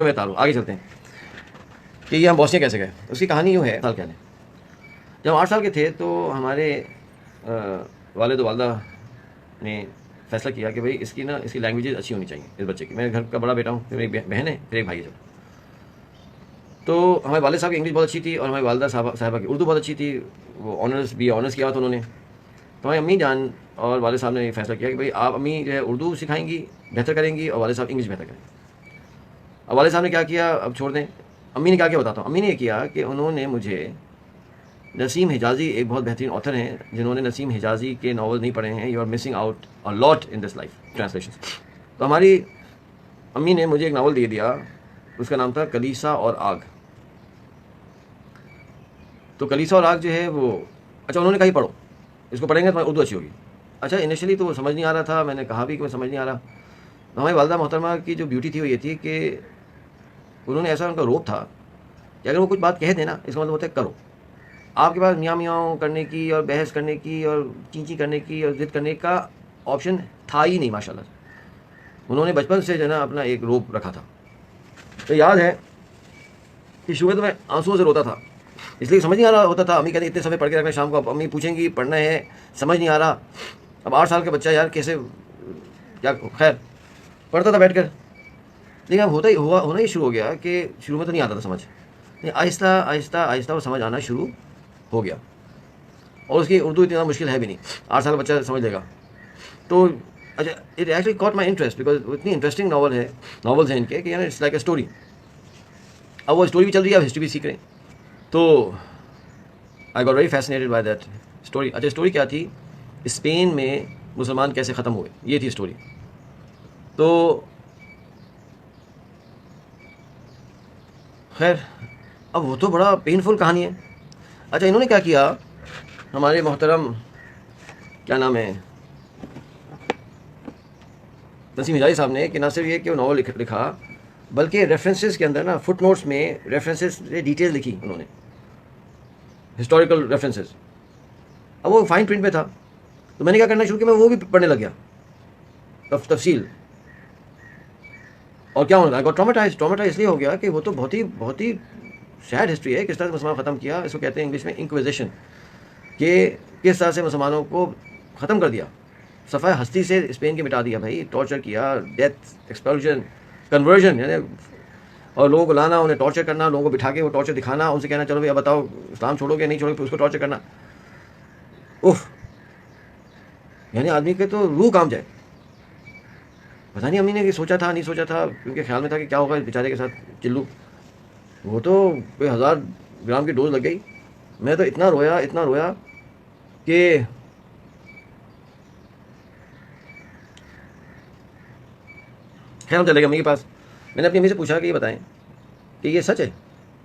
میں بتا رہا ہوں، آگے چلتے ہیں کہ یہ ہم بوسنیا کیسے گئے. اس کی کہانی یوں ہے. سال کہنے جب 8 سال کے تھے تو ہمارے والد و والدہ نے فیصلہ کیا کہ بھائی اس کی لینگویجز اچھی ہونی چاہیے اس بچے کی. میں گھر کا بڑا بیٹا ہوں، پھر ایک بہن ہے، پھر ایک بھائی ہے. تو ہمارے والد صاحب کی انگلش بہت اچھی تھی اور ہماری والدہ صاحبہ کی اردو بہت اچھی تھی. وہ آنرس کیا تھا انہوں نے. تو ہماری امی جان اور والد صاحب نے یہ فیصلہ کیا کہ بھائی آپ امی جو ہے اردو سکھائیں گی، بہتر کریں گی، اور والد صاحب انگلش بہتر کریں گے. اب والد صاحب نے کیا کیا اب چھوڑ دیں. امی نے کیا بتاتا ہوں. امی نے یہ کیا کہ انہوں نے مجھے نسیم حجازی، ایک بہت بہترین آتھر ہیں جنہوں نے نسیم حجازی کے ناول نہیں پڑھے ہیں، you are missing out a lot in this life translation. تو ہماری امی نے مجھے ایک ناول دے دیا، اس کا نام تھا کلیسا اور آگ. تو کلیسا اور آگ جو ہے وہ اچھا انہوں نے کہا ہی پڑھو، اس کو پڑھیں گے تو اردو اچھی ہوگی. اچھا انیشلی تو وہ سمجھ نہیں آ رہا تھا، میں نے کہا بھی کہ میں سمجھ نہیں آ رہا. ہماری والدہ محترمہ کی جو بیوٹی تھی وہ یہ تھی کہ انہوں نے ایسا ان کا روپ تھا کہ اگر وہ کچھ بات کہہ دیں نا اس کا مطلب ہوتا ہے کرو. آپ کے پاس میاں میاں کرنے کی اور بحث کرنے کی اور چینچی کرنے کی اور ضد کرنے کا آپشن تھا ہی نہیں. ماشاء اللہ انہوں نے بچپن سے جو ہے نا اپنا ایک روپ رکھا تھا. تو یاد ہے کہ شروع میں تو میں آنسوؤں سے روتا تھا، اس لیے سمجھ نہیں آ رہا ہوتا تھا. امی کہتے اتنے صفحے پڑھ کے رکھنا شام کو. اب امی پوچھیں گی پڑھنا ہے، سمجھ نہیں آ رہا. اب 8 سال کا بچہ یار کیسے کیا. خیر پڑھتا تھا بیٹھ کر، لیکن اب ہونا ہی شروع ہو گیا کہ شروع میں تو نہیں آتا تھا سمجھ، آہستہ آہستہ آہستہ وہ سمجھ آنا شروع ہو گیا. اور اس کی اردو اتنا مشکل ہے بھی نہیں، 8 سال کا بچہ سمجھ لے گا. تو اچھا it actually caught my interest because اتنی انٹرسٹنگ ناولز ہیں ان کے کہ یعنی اٹس لائک اے اسٹوری. اب وہ اسٹوری بھی چل رہی ہے، اب ہسٹری بھی سیکھ رہے ہیں. تو I got very fascinated by that story. اچھا اسٹوری کیا تھی؟ اسپین میں مسلمان کیسے ختم ہوئے، یہ تھی اسٹوری. تو خیر اب وہ تو بڑا پینفل کہانی ہے. اچھا انہوں نے کیا کیا، ہمارے محترم کیا نام ہے نسیم حجازی صاحب نے، کہ نہ صرف یہ کہ وہ ناول لکھا بلکہ ریفرنسز کے اندر نا فٹ نوٹس میں ریفرنسز ڈیٹیل لکھی انہوں نے، ہسٹوریکل ریفرنسز. اب وہ فائن پرنٹ میں تھا تو میں نے کیا کرنا شروع کیا، میں وہ بھی پڑھنے لگ گیا تفصیل. اور کیا ہونا تھا، ٹرامیٹائز اس لیے ہو گیا کہ وہ تو بہت ہی سیڈ ہسٹری ہے. کس طرح سے مسلمان ختم کیا، اس کو کہتے ہیں انگلش میں انکویزیشن، کہ کس طرح سے مسلمانوں کو ختم کر دیا، صفحہ ہستی سے اسپین کے مٹا دیا. بھائی ٹارچر کیا، ڈیتھ، ایکسپلژن، کنورژن، یعنی اور لوگوں کو لانا، انہیں ٹارچر کرنا، لوگوں کو بٹھا کے وہ ٹارچر دکھانا، ان سے کہنا چلو بھائی اب بتاؤ اسلام چھوڑو گے نہیں چھوڑو گے، پھر اس کو ٹارچر کرنا. اوف، یعنی آدمی کے تو روح کام جائے. پتہ نہیں امی نے کہ سوچا تھا نہیں سوچا تھا، کیونکہ خیال میں تھا کہ کیا ہوگا اس بیچارے کے ساتھ چلو. وہ تو کوئی 1000 گرام کی ڈوز لگ گئی. میں تو اتنا رویا کہ خیر ہم چلے گئے امی کے پاس. میں نے اپنی امی سے پوچھا کہ یہ بتائیں کہ یہ سچ ہے،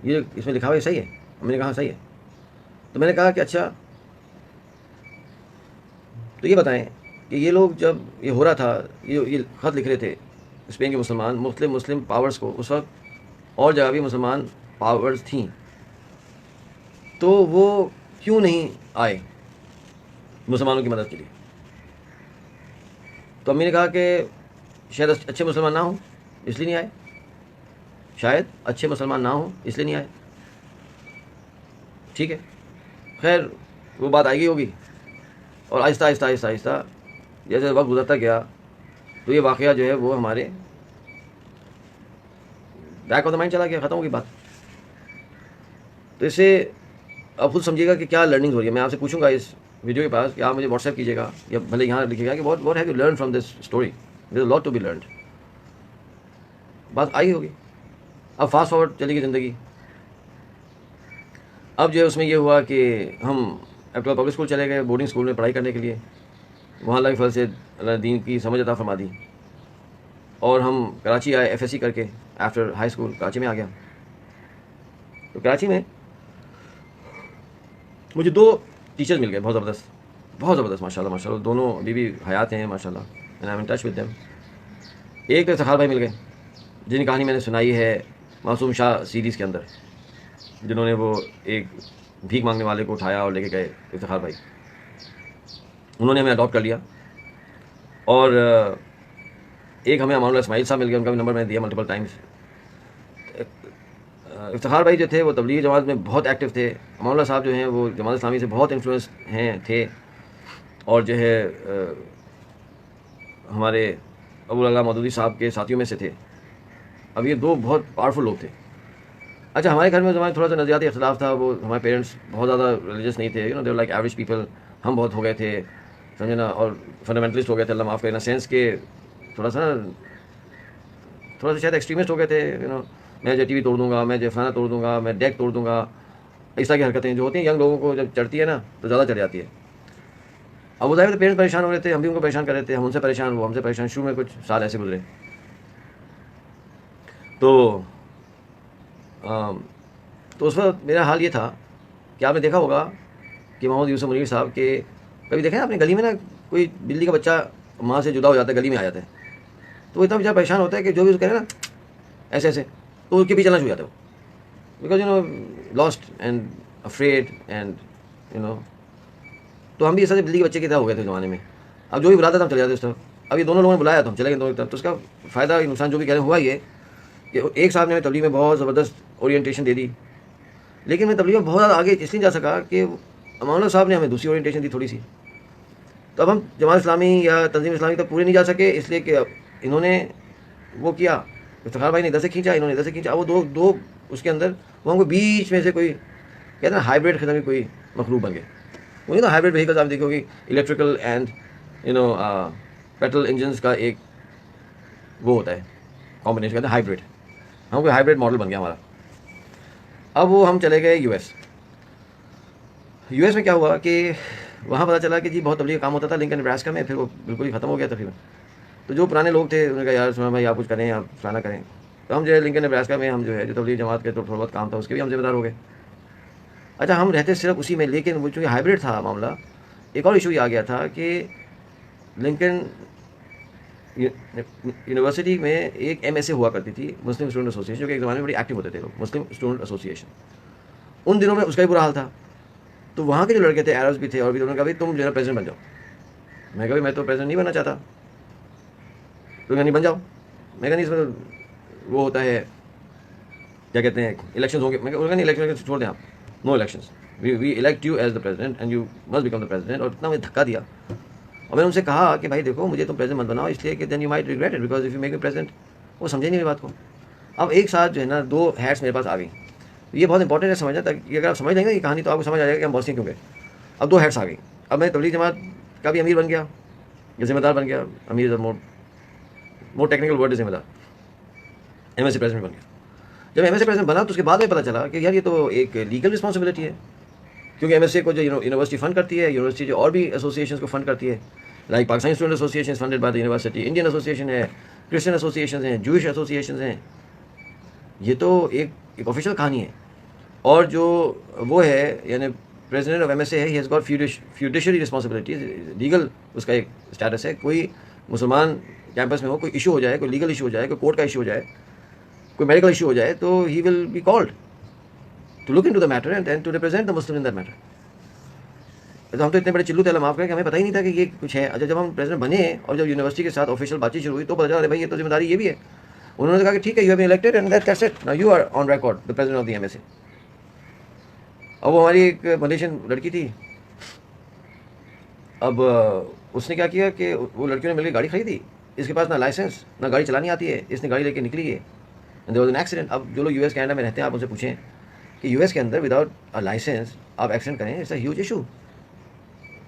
یہ اس میں لکھا ہوا ہے صحیح ہے؟ امی نے کہا صحیح ہے. تو میں نے کہا کہ اچھا تو یہ بتائیں کہ یہ لوگ جب یہ ہو رہا تھا، یہ خط لکھ رہے تھے اسپین کے مسلمان مختلف مسلم پاورز کو، اس وقت اور جگہ بھی مسلمان پاورز تھیں، تو وہ کیوں نہیں آئے مسلمانوں کی مدد کے لیے؟ تو امی نے کہا کہ شاید اچھے مسلمان نہ ہوں اس لیے نہیں آئے، شاید اچھے مسلمان نہ ہوں اس لیے نہیں آئے. ٹھیک ہے خیر وہ بات آئے گی ہوگی. اور آہستہ آہستہ آہستہ آہستہ جیسے وقت گزرتا گیا تو یہ واقعہ جو ہے وہ ہمارے بیک آف دا مائنڈ چلا گیا، ختم ہو گئی بات. تو اس سے آپ خود سمجھیے گا کہ کیا لرننگ ہو رہی ہے. میں آپ سے پوچھوں گا اس ویڈیو کے پاس کہ آپ مجھے واٹس ایپ کیجیے گا یا بھلے یہاں لکھیے گا کہ what have you learn from this story. There is lot to be learned. بات آئی ہوگی. اب فاسٹ فارورڈ چلے گی زندگی. اب جو ہے اس میں یہ ہوا کہ ہم ایفٹر پبلک اسکول چلے گئے، بورڈنگ اسکول میں پڑھائی کرنے کے لیے. وہاں اللہ کے فضل سے اللہ دین کی سمجھ عطا فرما دی، اور ہم کراچی آئے ایف ایس سی کر کے. آفٹر ہائی اسکول کراچی میں آ گیا. تو کراچی میں مجھے 2 ٹیچر مل گئے بہت زبردست ماشاء اللہ. دونوں ابھی بھی حیات ہیں ماشاء اللہ، and I'm in touch with them. ایک تو افتخار بھائی مل گئے جن کی کہانی میں نے سنائی ہے معصوم شاہ سیریز کے اندر، جنہوں نے وہ ایک بھیک مانگنے والے کو اٹھایا اور لے کے گئے. افتخار بھائی انہوں نے ہمیں اڈاپٹ کر لیا. اور ایک ہمیں امان اللہ اسماعیل صاحب مل گئے، ان کا بھی نمبر میں نے دیا ملٹیپل ٹائمس. افتخار بھائی جو تھے وہ تبلیغی جماعت میں بہت ایکٹیو تھے. امان اللہ صاحب جو ہیں وہ جماعت اسلامی سے بہت انفلوئنس تھے, اور جو ہے ہمارے ابو اللہ مودودی صاحب کے ساتھیوں میں سے تھے. اب یہ دو بہت پاورفل لوگ تھے. اچھا ہمارے گھر میں زمانے تھوڑا سا نظریاتی اختلاف تھا. وہ ہمارے پیرنٹس بہت زیادہ ریلیجس نہیں تھے, دے لائک ایوریج پیپل. ہم بہت ہو گئے تھے سمجھے نا, اور فنڈامنٹلسٹ ہو گئے تھے, اللہ معاف کرنا, سینس کے تھوڑا سا شاید ایکسٹریمسٹ ہو گئے تھے. میں جو ٹی وی توڑ دوں گا, میں جو فلانا توڑ دوں گا, میں ڈیک توڑ دوں گا, اس طرح کی حرکتیں جو ہوتی ہیں ینگ لوگوں کو جب چڑھتی ہے نا تو زیادہ چڑھ جاتی ہے. اب وہ ظاہر پیرنٹس پریشان ہو رہے تھے, ہم بھی ان کو پریشان کر رہے تھے, ہم ان سے پریشان, وہ ہم سے پریشان. شروع میں کچھ سال ایسے گزرے. تو اس وقت میرا حال یہ تھا کہ آپ نے دیکھا ہوگا کہ محمد یوسف منیر صاحب کے, کبھی دیکھیں نا اپنی گلی میں نا کوئی بلی کا بچہ ماں سے جدا ہو جاتا ہے, گلی میں آ جاتا ہے, تو وہ اتنا بچہ پریشان ہوتا ہے کہ جو بھی اس کہے نا ایسے ایسے, تو اس کے پیچھے چلنا شروع ہو جاتا ہے وہ, because last and afraid and تو ہم بھی اس طرح بلی کے بچے کی طرح ہو گئے تھے زمانے میں. اب جو بھی بلاتا تھا ہم چلے جاتے اس طرف. اب یہ دونوں لوگوں نے بلایا تو ہم چلے گئے دونوں کی طرف. تو اس کا فائدہ نقصان جو بھی کہہ رہے ہیں ہوا یہ کہ ایک صاحب نے ہمیں تبلیغ میں بہت زبردست اورینٹیشن دے دی, لیکن میں تبلیغ میں بہت زیادہ آگے اس لیے جا سکا کہ امان اللہ صاحب نے ہمیں دوسری اورینٹیشن دی تھوڑی سی. تو اب ہم جماعت اسلامی یا تنظیم اسلامی تک پورے نہیں جا سکے, اس لیے کہ انہوں نے وہ کیا, افتخار بھائی نے ادھر سے کھینچا, انہوں نے ادھر سے کھینچا. وہ دو اس کے اندر وہ ہم کو بیچ میں سے کوئی کہتے ہیں نا ہائیبریڈ قسم کی کوئی مخلوق بن گئے. وہی تو ہائیبریڈ وہیکلز آپ دیکھو گے, الیکٹریکل اینڈ پیٹرول انجنس کا ایک وہ ہوتا ہے کمبینیشن, کہتے ہیں ہائیبریڈ. ہم کوئی ہائیبریڈ ماڈل بن گیا ہمارا. اب وہ ہم چلے گئے یو ایس میں. کیا ہوا کہ وہاں پتہ چلا کہ جی بہت تبلیغ کام ہوتا تھا لنکن نیبراسکا میں, پھر وہ بالکل ہی ختم ہو گیا تقریباً. تو جو پرانے لوگ تھے انہوں نے کہا یار سنا بھائی آپ کچھ کریں, آپ فلانا کریں. تو ہم جو ہے لنکن نیبراسکا میں ہم جو ہے جو تبلیغ جماعت کے تھوڑا بہت کام تھا اس کے بھی ہم ذمہ دار ہو گئے. اچھا ہم رہتے صرف اسی میں, لیکن وہ چونکہ ہائیبریڈ تھا معاملہ, ایک اور ایشو یہ آ گیا تھا کہ لنکن یونیورسٹی میں ایک ایم ایس اے ہوا کرتی تھی, مسلم اسٹوڈنٹ ایسوسیشن, جو کہ ایک زمانے میں بڑی ایکٹیو ہوتے تھے لوگ, مسلم اسٹوڈنٹ ایسوسیشن. ان دنوں میں اس کا بھی برا حال تھا. تو وہاں کے جو لڑکے تھے, عربز بھی تھے اور بھی, انہوں نے کہا بھائی تم جو ہے پریزیڈنٹ بن جاؤ. میں کہا میں تو پریزیڈنٹ نہیں بننا چاہتا. تو نہیں بن جاؤ. میں کہا نہیں اس میں وہ ہوتا ہے کیا کہتے ہیں الیکشنز ہوں گے. میں کہا نہیں الیکشن چھوڑ دیں آپ, no elections, we elect you as the president and you must become the president. اور اتنا مجھے دھکا دیا. اور میں نے ان سے کہا کہ بھائی دیکھو مجھے تم پریزیڈنٹ مت بناؤ, اس لیے کہ then you might regret it because if you make me president. وہ سمجھے نہیں میری بات کو. اب ایک ساتھ جو ہے نا دو ہیٹس میرے پاس آ گئی. یہ بہت امپورٹنٹ ہے سمجھنا, تاکہ اگر آپ سمجھ لیں گے یہ کہانی تو آپ کو سمجھ آ جائے گا کہ ہم بوسیں کیوں گئے. اب دو ہیٹس آ گئی. اب میں تبلیغ جماعت کا بھی امیر بن گیا, ذمہ دار بن گیا. امیر از مور ٹیکنیکل ورڈ, ذمہ دار. ایم ایس سی پریزیڈنٹ بن گیا. جب ایم ایس سی پریزیڈنٹ بنا تو اس کے بعد میں پتہ چلا کہ یار یہ تو ایک لیگل رسپانسبلٹی ہے, کیونکہ ایم ایس سی کو جو یونیورسٹی فنڈ کرتی ہے, یونیورسٹی جو اور بھی ایسوسیشنس کو فنڈ کرتی ہے, like Pakistani student association funded by the university, Indian association ہے, کرسچن ایسوسیشنز ہیں, جوئش ایسوسیشنز ہیں. یہ تو ایک آفیشیل کہانی ہے. اور جو وہ ہے یعنی president of M S A ہے, he has got fiduciary responsibilities, legal اس کا ایک اسٹیٹس ہے. کوئی مسلمان کیمپس میں ہو, کوئی ایشو ہو جائے, کوئی لیگل ایشو ہو جائے, کوئی کورٹ کا ایشو ہو جائے, کوئی میڈیکل ایشو ہو جائے, تو he will be called to look into the matter and to represent the Muslim in that matter. تو ہم تو اتنے بڑے چلو تھے, معاف کریں کہ ہمیں پتہ ہی نہیں تھا کہ یہ کچھ ہے. اچھا جب ہم پریزیڈنٹ بنے اور جب یونیورسٹی کے ساتھ آفیشیل بات چیت شروع ہوئی تو پتہ چلا بھائی یہ تو ذمہ داری یہ بھی ہے. انہوں نے کہا کہ ٹھیک ہے, you have been elected and that's it, now you are on record the president of the M S A. اب وہ ہماری ایک ملیشین لڑکی تھی. اب اس نے کیا کیا کہ وہ لڑکیوں نے مل کے گاڑی خریدی. اس کے پاس نہ لائسنس, نہ گاڑی چلانی آتی ہے. اس نے گاڑی لے کے نکلی ہے, دیر واز این ایکسیڈنٹ. اب جو لوگ یو ایس کینیڈا میں رہتے ہیں آپ ان سے پوچھیں کہ یو ایس کے اندر وداؤٹ اے لائسنس آپ ایکسیڈنٹ کریں, اٹس اے ہیوج ایشو.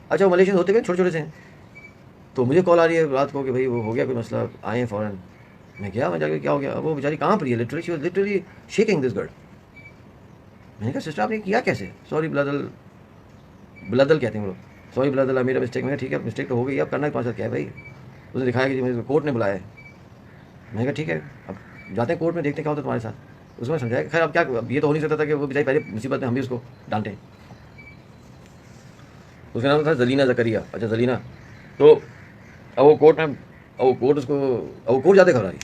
اچھا وہ ملیشین ہوتے ہوئے چھوٹے چھوٹے سے ہیں. تو مجھے کال آ رہی ہے رات کو کہ بھائی وہ ہو گیا کوئی مسئلہ, آئے ہیں فوراً. میں گیا, میں جا کے کیا ہو گیا. اب وہ بیچاری کہاں پر ہے, لٹرلی شیکنگ دس گرل. میں نے کہا سسٹر آپ نے کیا کیسے؟ سوری بلادل کہتے ہیں وہ لوگ, سوری بلادل, میرا مسٹیک. میں ٹھیک ہے مسٹیک تو ہو گئی, اب کرنا تمہارے ساتھ کیا ہے بھائی. اس نے دکھایا کہ مجھے کورٹ نے بلایا ہے. میں نے کہا ٹھیک ہے اب جاتے ہیں کورٹ میں, دیکھتے کیا ہوتا ہے تمہارے ساتھ. اس میں سمجھایا کہ خیر اب کیا, اب یہ تو ہو نہیں سکتا تھا کہ وہ بیچاری پہلے مصیبت میں ہم بھی اس کو ڈانٹیں. اس کا نام تھا زلینہ زکریا. اچھا زلینہ. تو اب وہ کورٹ میں, اب وہ کورٹ اس کو, اب وہ کورٹ جاتے گھبرا رہی.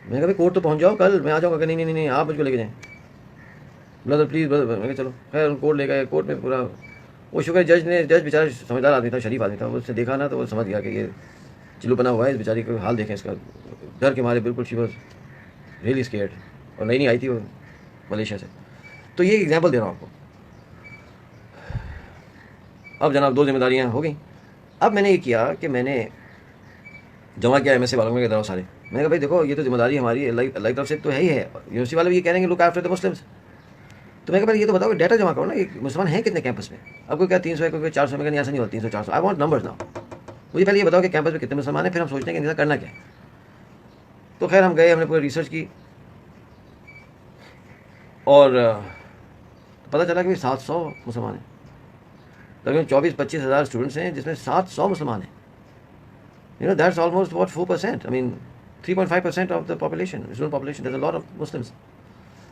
میں نے کہا بھائی کورٹ تو پہنچ جاؤ, کل میں آ جاؤں گا. کہ نہیں آپ مجھ کو لے کے جائیں بردر پلیز بردر. میں کہا چلو خیر کورٹ لے گئے. کورٹ میں پورا وہ شکر جج بیچارہ سمجھدار آدمی تھا, شریف آدمی تھا. اس نے دیکھا نا تو وہ سمجھ گیا کہ یہ چلو بنا ہوا ہے, اس بیچاری کا حال دیکھیں اس کا, ڈر کے مارے بالکل شی واز ریئلی اسکیئرڈ. اور نئی آئی تھی وہ ملیشیا سے. تو یہ ایگزامپل دے رہا ہوں آپ کو. اب جناب 2 ذمہ داریاں ہو گئیں. اب میں نے یہ کیا کہ میں نے جمع کیا ایم ایس سی والوں میں ادھر سارے. میں نے کہا بھائی دیکھو یہ تو ذمہ داری ہماری اللہ کی طرف سے تو ہے ہی ہے. یونیورسٹی والے بھی یہ کہہ رہے ہیں کہ لک آفٹر دا مسلمس. تو میں کہا بھائی یہ تو بتاؤ ڈیٹا جمع کرو نا, یہ مسلمان ہیں کتنے کیمپس میں. اب کوئی کیا 300 ہے, کوئی 400 میں. ایسا نہیں ہوتا 300 400. I want numbers now. مجھے پہلے یہ بتاؤ کہ کیمپس میں کتنے مسلمان ہیں, پھر ہم سوچتے ہیں کہ ان کا کرنا کیا ہے. تو خیر ہم گئے, ہم نے پوری ریسرچ کی اور پتہ چلا کہ 700 مسلمان ہیں. تقریباً 24-25 ہزار اسٹوڈنٹس ہیں جس میں 700 مسلمان ہیں. That's almost what 4%. I mean 3.5% of the population, student population. There's a lot of Muslims.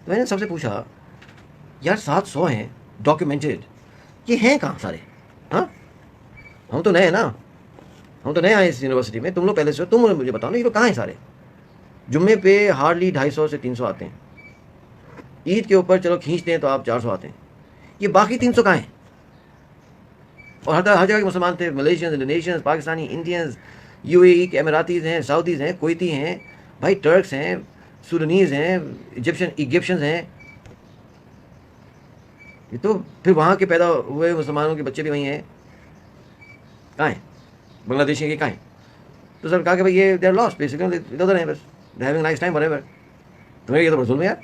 تو میں نے سب سے پوچھا یار 700 ہیں ڈاکیومنٹڈ, یہ ہیں کہاں سارے؟ ہاں ہم تو نئے ہیں نا, ہم تو نئے آئے اس یونیورسٹی میں, تم لوگ پہلے سے, تم مجھے بتاؤ نا یہ لوگ کہاں ہیں سارے. جمعے پہ ہارڈلی 250 سے 300 آتے ہیں, عید کے اوپر چلو کھینچتے ہیں تو آپ 400 آتے ہیں, یہ باقی 300 کہاں ہیں؟ اور ہر جگہ کے مسلمان تھے, ملیشینز, انڈونیشینز, پاکستانی, انڈینز, یو اے ای کے اماراطیز ہیں, سعودیز ہیں, کویتی ہیں, بھائی ٹرکس ہیں, سوڈنیز ہیں, ایجپشنز ہیں. یہ تو پھر وہاں کے پیدا ہوئے مسلمانوں کے بچے بھی وہیں ہیں. کہاں ہیں بنگلہ دیشی کے, کہاں ہیں؟ تو سر کہا کہ بھائی یہ دے آر لاسٹ بیسیکلی, ادھر ہیں بس, they having nice time whatever. تمہیں یہ تو بڑا ظلم ہے یار,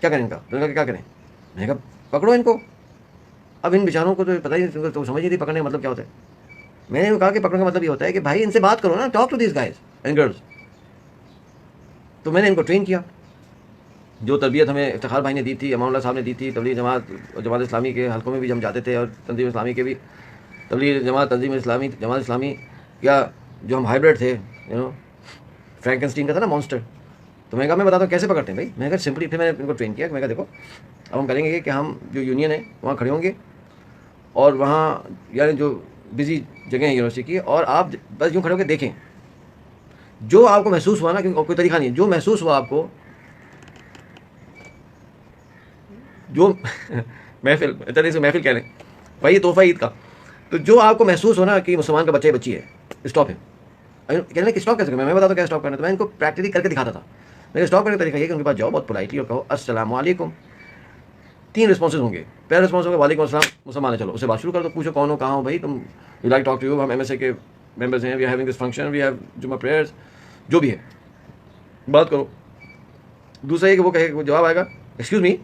کیا کریں ان کا؟ تو کیا کریں؟ میں نے کہا پکڑو ان کو. اب ان بیچاروں کو تو پتہ ہی نہیں, تو سمجھ نہیں تھی پکڑنے کا مطلب کیا ہوتا ہے. میں نے کہا کہ پکڑنے کا مطلب یہ ہوتا ہے کہ بھائی ان سے بات کرو نا, talk to these guys and girls. تو میں نے ان کو ٹرین کیا. جو تربیت ہمیں افتخار بھائی نے دی تھی, امان اللہ صاحب نے دی تھی, تبلیغ جماعت اور جماعت اسلامی کے حلقوں میں بھی ہم جاتے تھے, اور تنظیم اسلامی کے بھی, تبلیغ جماعت, تنظیم اسلامی, جماعت اسلامی, یا جو ہم ہائبرڈ تھے, فرینکنسٹین کا تھا نا مانسٹر. تو میں کہا میں بتاتا ہوں کیسے پکڑتے ہیں بھائی. میں کہا سمپلی, پھر میں نے ان کو ٹرین کیا. میں کہا دیکھو اب ہم کریں گے کہ ہم جو یونین ہے وہاں کھڑے ہوں گے, اور وہاں یعنی جو بزی جگہ ہیں یونیورسٹی کی, اور آپ بس یوں کھڑے ہو کے دیکھیں جو آپ کو محسوس ہوا نا, کیونکہ کوئی طریقہ نہیں ہے, جو محسوس ہوا آپ کو, جو محفل محفل کہہ لیں بھائی, یہ تحفہ عید کا, تو جو آپ کو محسوس ہو نا کہ مسلمان کا بچہ بچی ہے, اسٹاپ ہے. کہنے لیں کہ اسٹاپ کیسے کریں, میں بتاتا ہوں کیا اسٹاپ کرنا. تو میں ان کو پریکٹیکلی کر کے دکھاتا تھا. میں نے اسٹاپ کرنے کا طریقہ یہ کہ ان کے پاس جاؤ, بہت پولائٹلی, اور کہو السلام علیکم. 3 رسپانسز ہوں گے. پہلا رسپانس ہوگا وعلیکم السلام, مسلمان ہے, چلو اس سے بات شروع کر دو, پوچھو کون ہو, کہاں ہو بھائی تم, you like talk to you, ہم ایم ایس اے کے ممبرز ہیں, we are having this function, we have Jumma prayers, جو بھی ہے بات کرو. دوسرا یہ کہ وہ کہے, وہ جواب آئے گا ایکسکیوز می.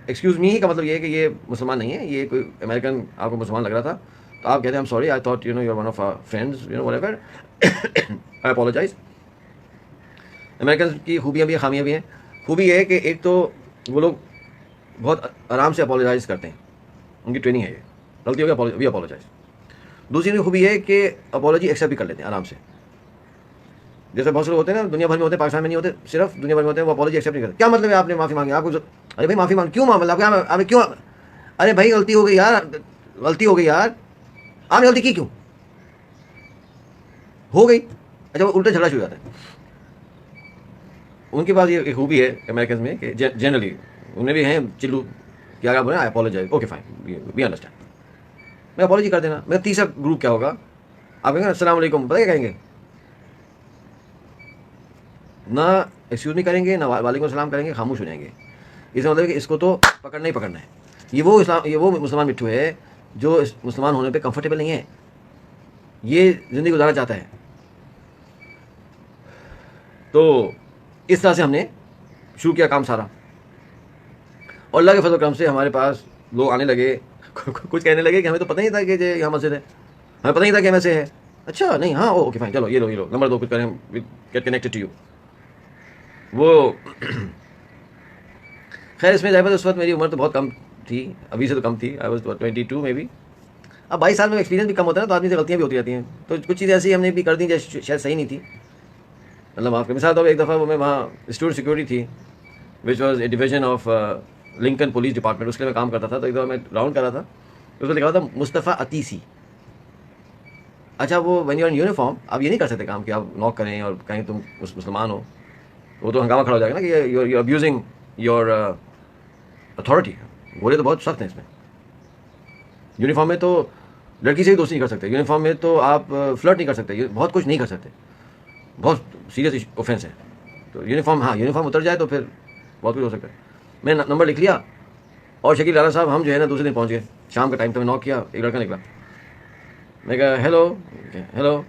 ایکسکیوز می کا مطلب یہ ہے کہ یہ مسلمان نہیں ہے, یہ کوئی امریکن آپ کو مسلمان لگ رہا تھا, تو آپ کہتے ہیں I am sorry, I thought you are one of our friends, whatever, I apologise. American کی خوبیاں بھی ہیں, خامیاں بھی ہیں. خوبی یہ ہے کہ ایک تو وہ لوگ بہت آرام سے اپولوجائز کرتے ہیں, ان کی ٹریننگ ہے, یہ غلطی ہو گیا وی اپولوجائز. دوسری خوبی یہ ہے کہ اپولوجی ایکسیپٹ بھی کر لیتے ہیں آرام سے. جیسے بہت سے لوگ ہوتے ہیں نا, دنیا بھر میں ہوتے ہیں, پاکستان میں نہیں ہوتے, صرف دنیا بھر میں ہوتے ہیں, وہ اپولوجی ایکسیپٹ نہیں کرتے. کیا مطلب ہے آپ نے معافی مانگی, آپ کو ارے بھائی معافی مانگ, کیوں مطلب آپ کیوں, ارے بھائی غلطی ہو گئی یار, غلطی ہو گئی یار, آپ نے غلطی کی کیوں ہو گئی. اچھا وہ الٹا جھگڑا شروع ہو جاتا ہے. ان کے پاس یہ ایک خوبی ہے امریکنز میں کہ جنرلی انہیں بھی ہیں چلو کہ اگر بولیں I apologise, okay fine, we understand, میں اپولوجی کر دینا. میرا تیسرا گروپ کیا ہوگا, آپ کہیں گے السلام علیکم, پتہ کیا کہیں گے, نہ ایکسکیوز نہیں کریں گے, نہ وعلیکم السلام کریں گے, خاموش ہو جائیں گے. اس کا مطلب ہے کہ اس کو تو پکڑنا ہی پکڑنا ہے. یہ وہ مسلمان مٹھو ہے جو مسلمان ہونے پہ کمفرٹیبل نہیں ہے, یہ زندگی گزارنا چاہتا ہے. تو اس طرح سے ہم نے شروع کیا کام سارا, اور اللہ کے فضل و کرم سے ہمارے پاس لوگ آنے لگے. کچھ کہنے لگے کہ ہمیں تو پتہ نہیں تھا کہ یہاں مسجد ہے, ہمیں پتہ نہیں تھا کہ ہمیں سے ہے. اچھا نہیں, ہاں اوکے فائن, چلو یہ لو نمبر 2 کچھ کریں, گیٹ کنیکٹڈ ٹو یو. وہ خیر اس میں ظاہر اس وقت میری عمر تو بہت کم تھی, ابھی سے تو کم تھی, آئی واز 22 میں بھی. اب 22 سال میں ایکسپیرینس بھی کم ہوتا ہے نا, تو آدمی سے غلطیاں بھی ہوتی رہتی ہیں. تو کچھ چیزیں ایسی ہم نے بھی کر دیں جو شاید صحیح نہیں تھی, اللہ معاف کرے. مثال طور پر ایک دفعہ میں وہاں اسٹوڈنٹ سیکورٹی تھی, which was a division of Lincoln police department, اس کے لیے میں کام کرتا تھا. تو ایک دفعہ میں راؤنڈ کر رہا تھا, اس میں لکھا تھا مصطفیٰ عتیسی. اچھا وہ when you are in uniform, آپ یہ نہیں کر سکتے کام کہ آپ ناک کریں اور کہیں تم مسلمان ہو, وہ تو ہنگامہ کھڑا ہو جائے گا نا کہ you are abusing your authority. بولے تو بہت سخت ہیں اس میں. یونیفارم میں تو لڑکی سے بھی دوستی نہیں کر سکتے, یونیفارم میں تو آپ فلرٹ نہیں کر سکتے, بہت کچھ نہیں کر سکتے, بہت سیریس اوفینس ہے. تو یونیفارم، ہاں یونیفارم اتر جائے تو پھر بہت کچھ ہو سکتا ہے. میں نمبر لکھ لیا اور شکیل رانا صاحب ہم جو ہے نا دوسرے دن پہنچ گئے. شام کا ٹائم تھا, میں ناک کیا, ایک لڑکا نکلا. میں کہا ہیلو ہیلو,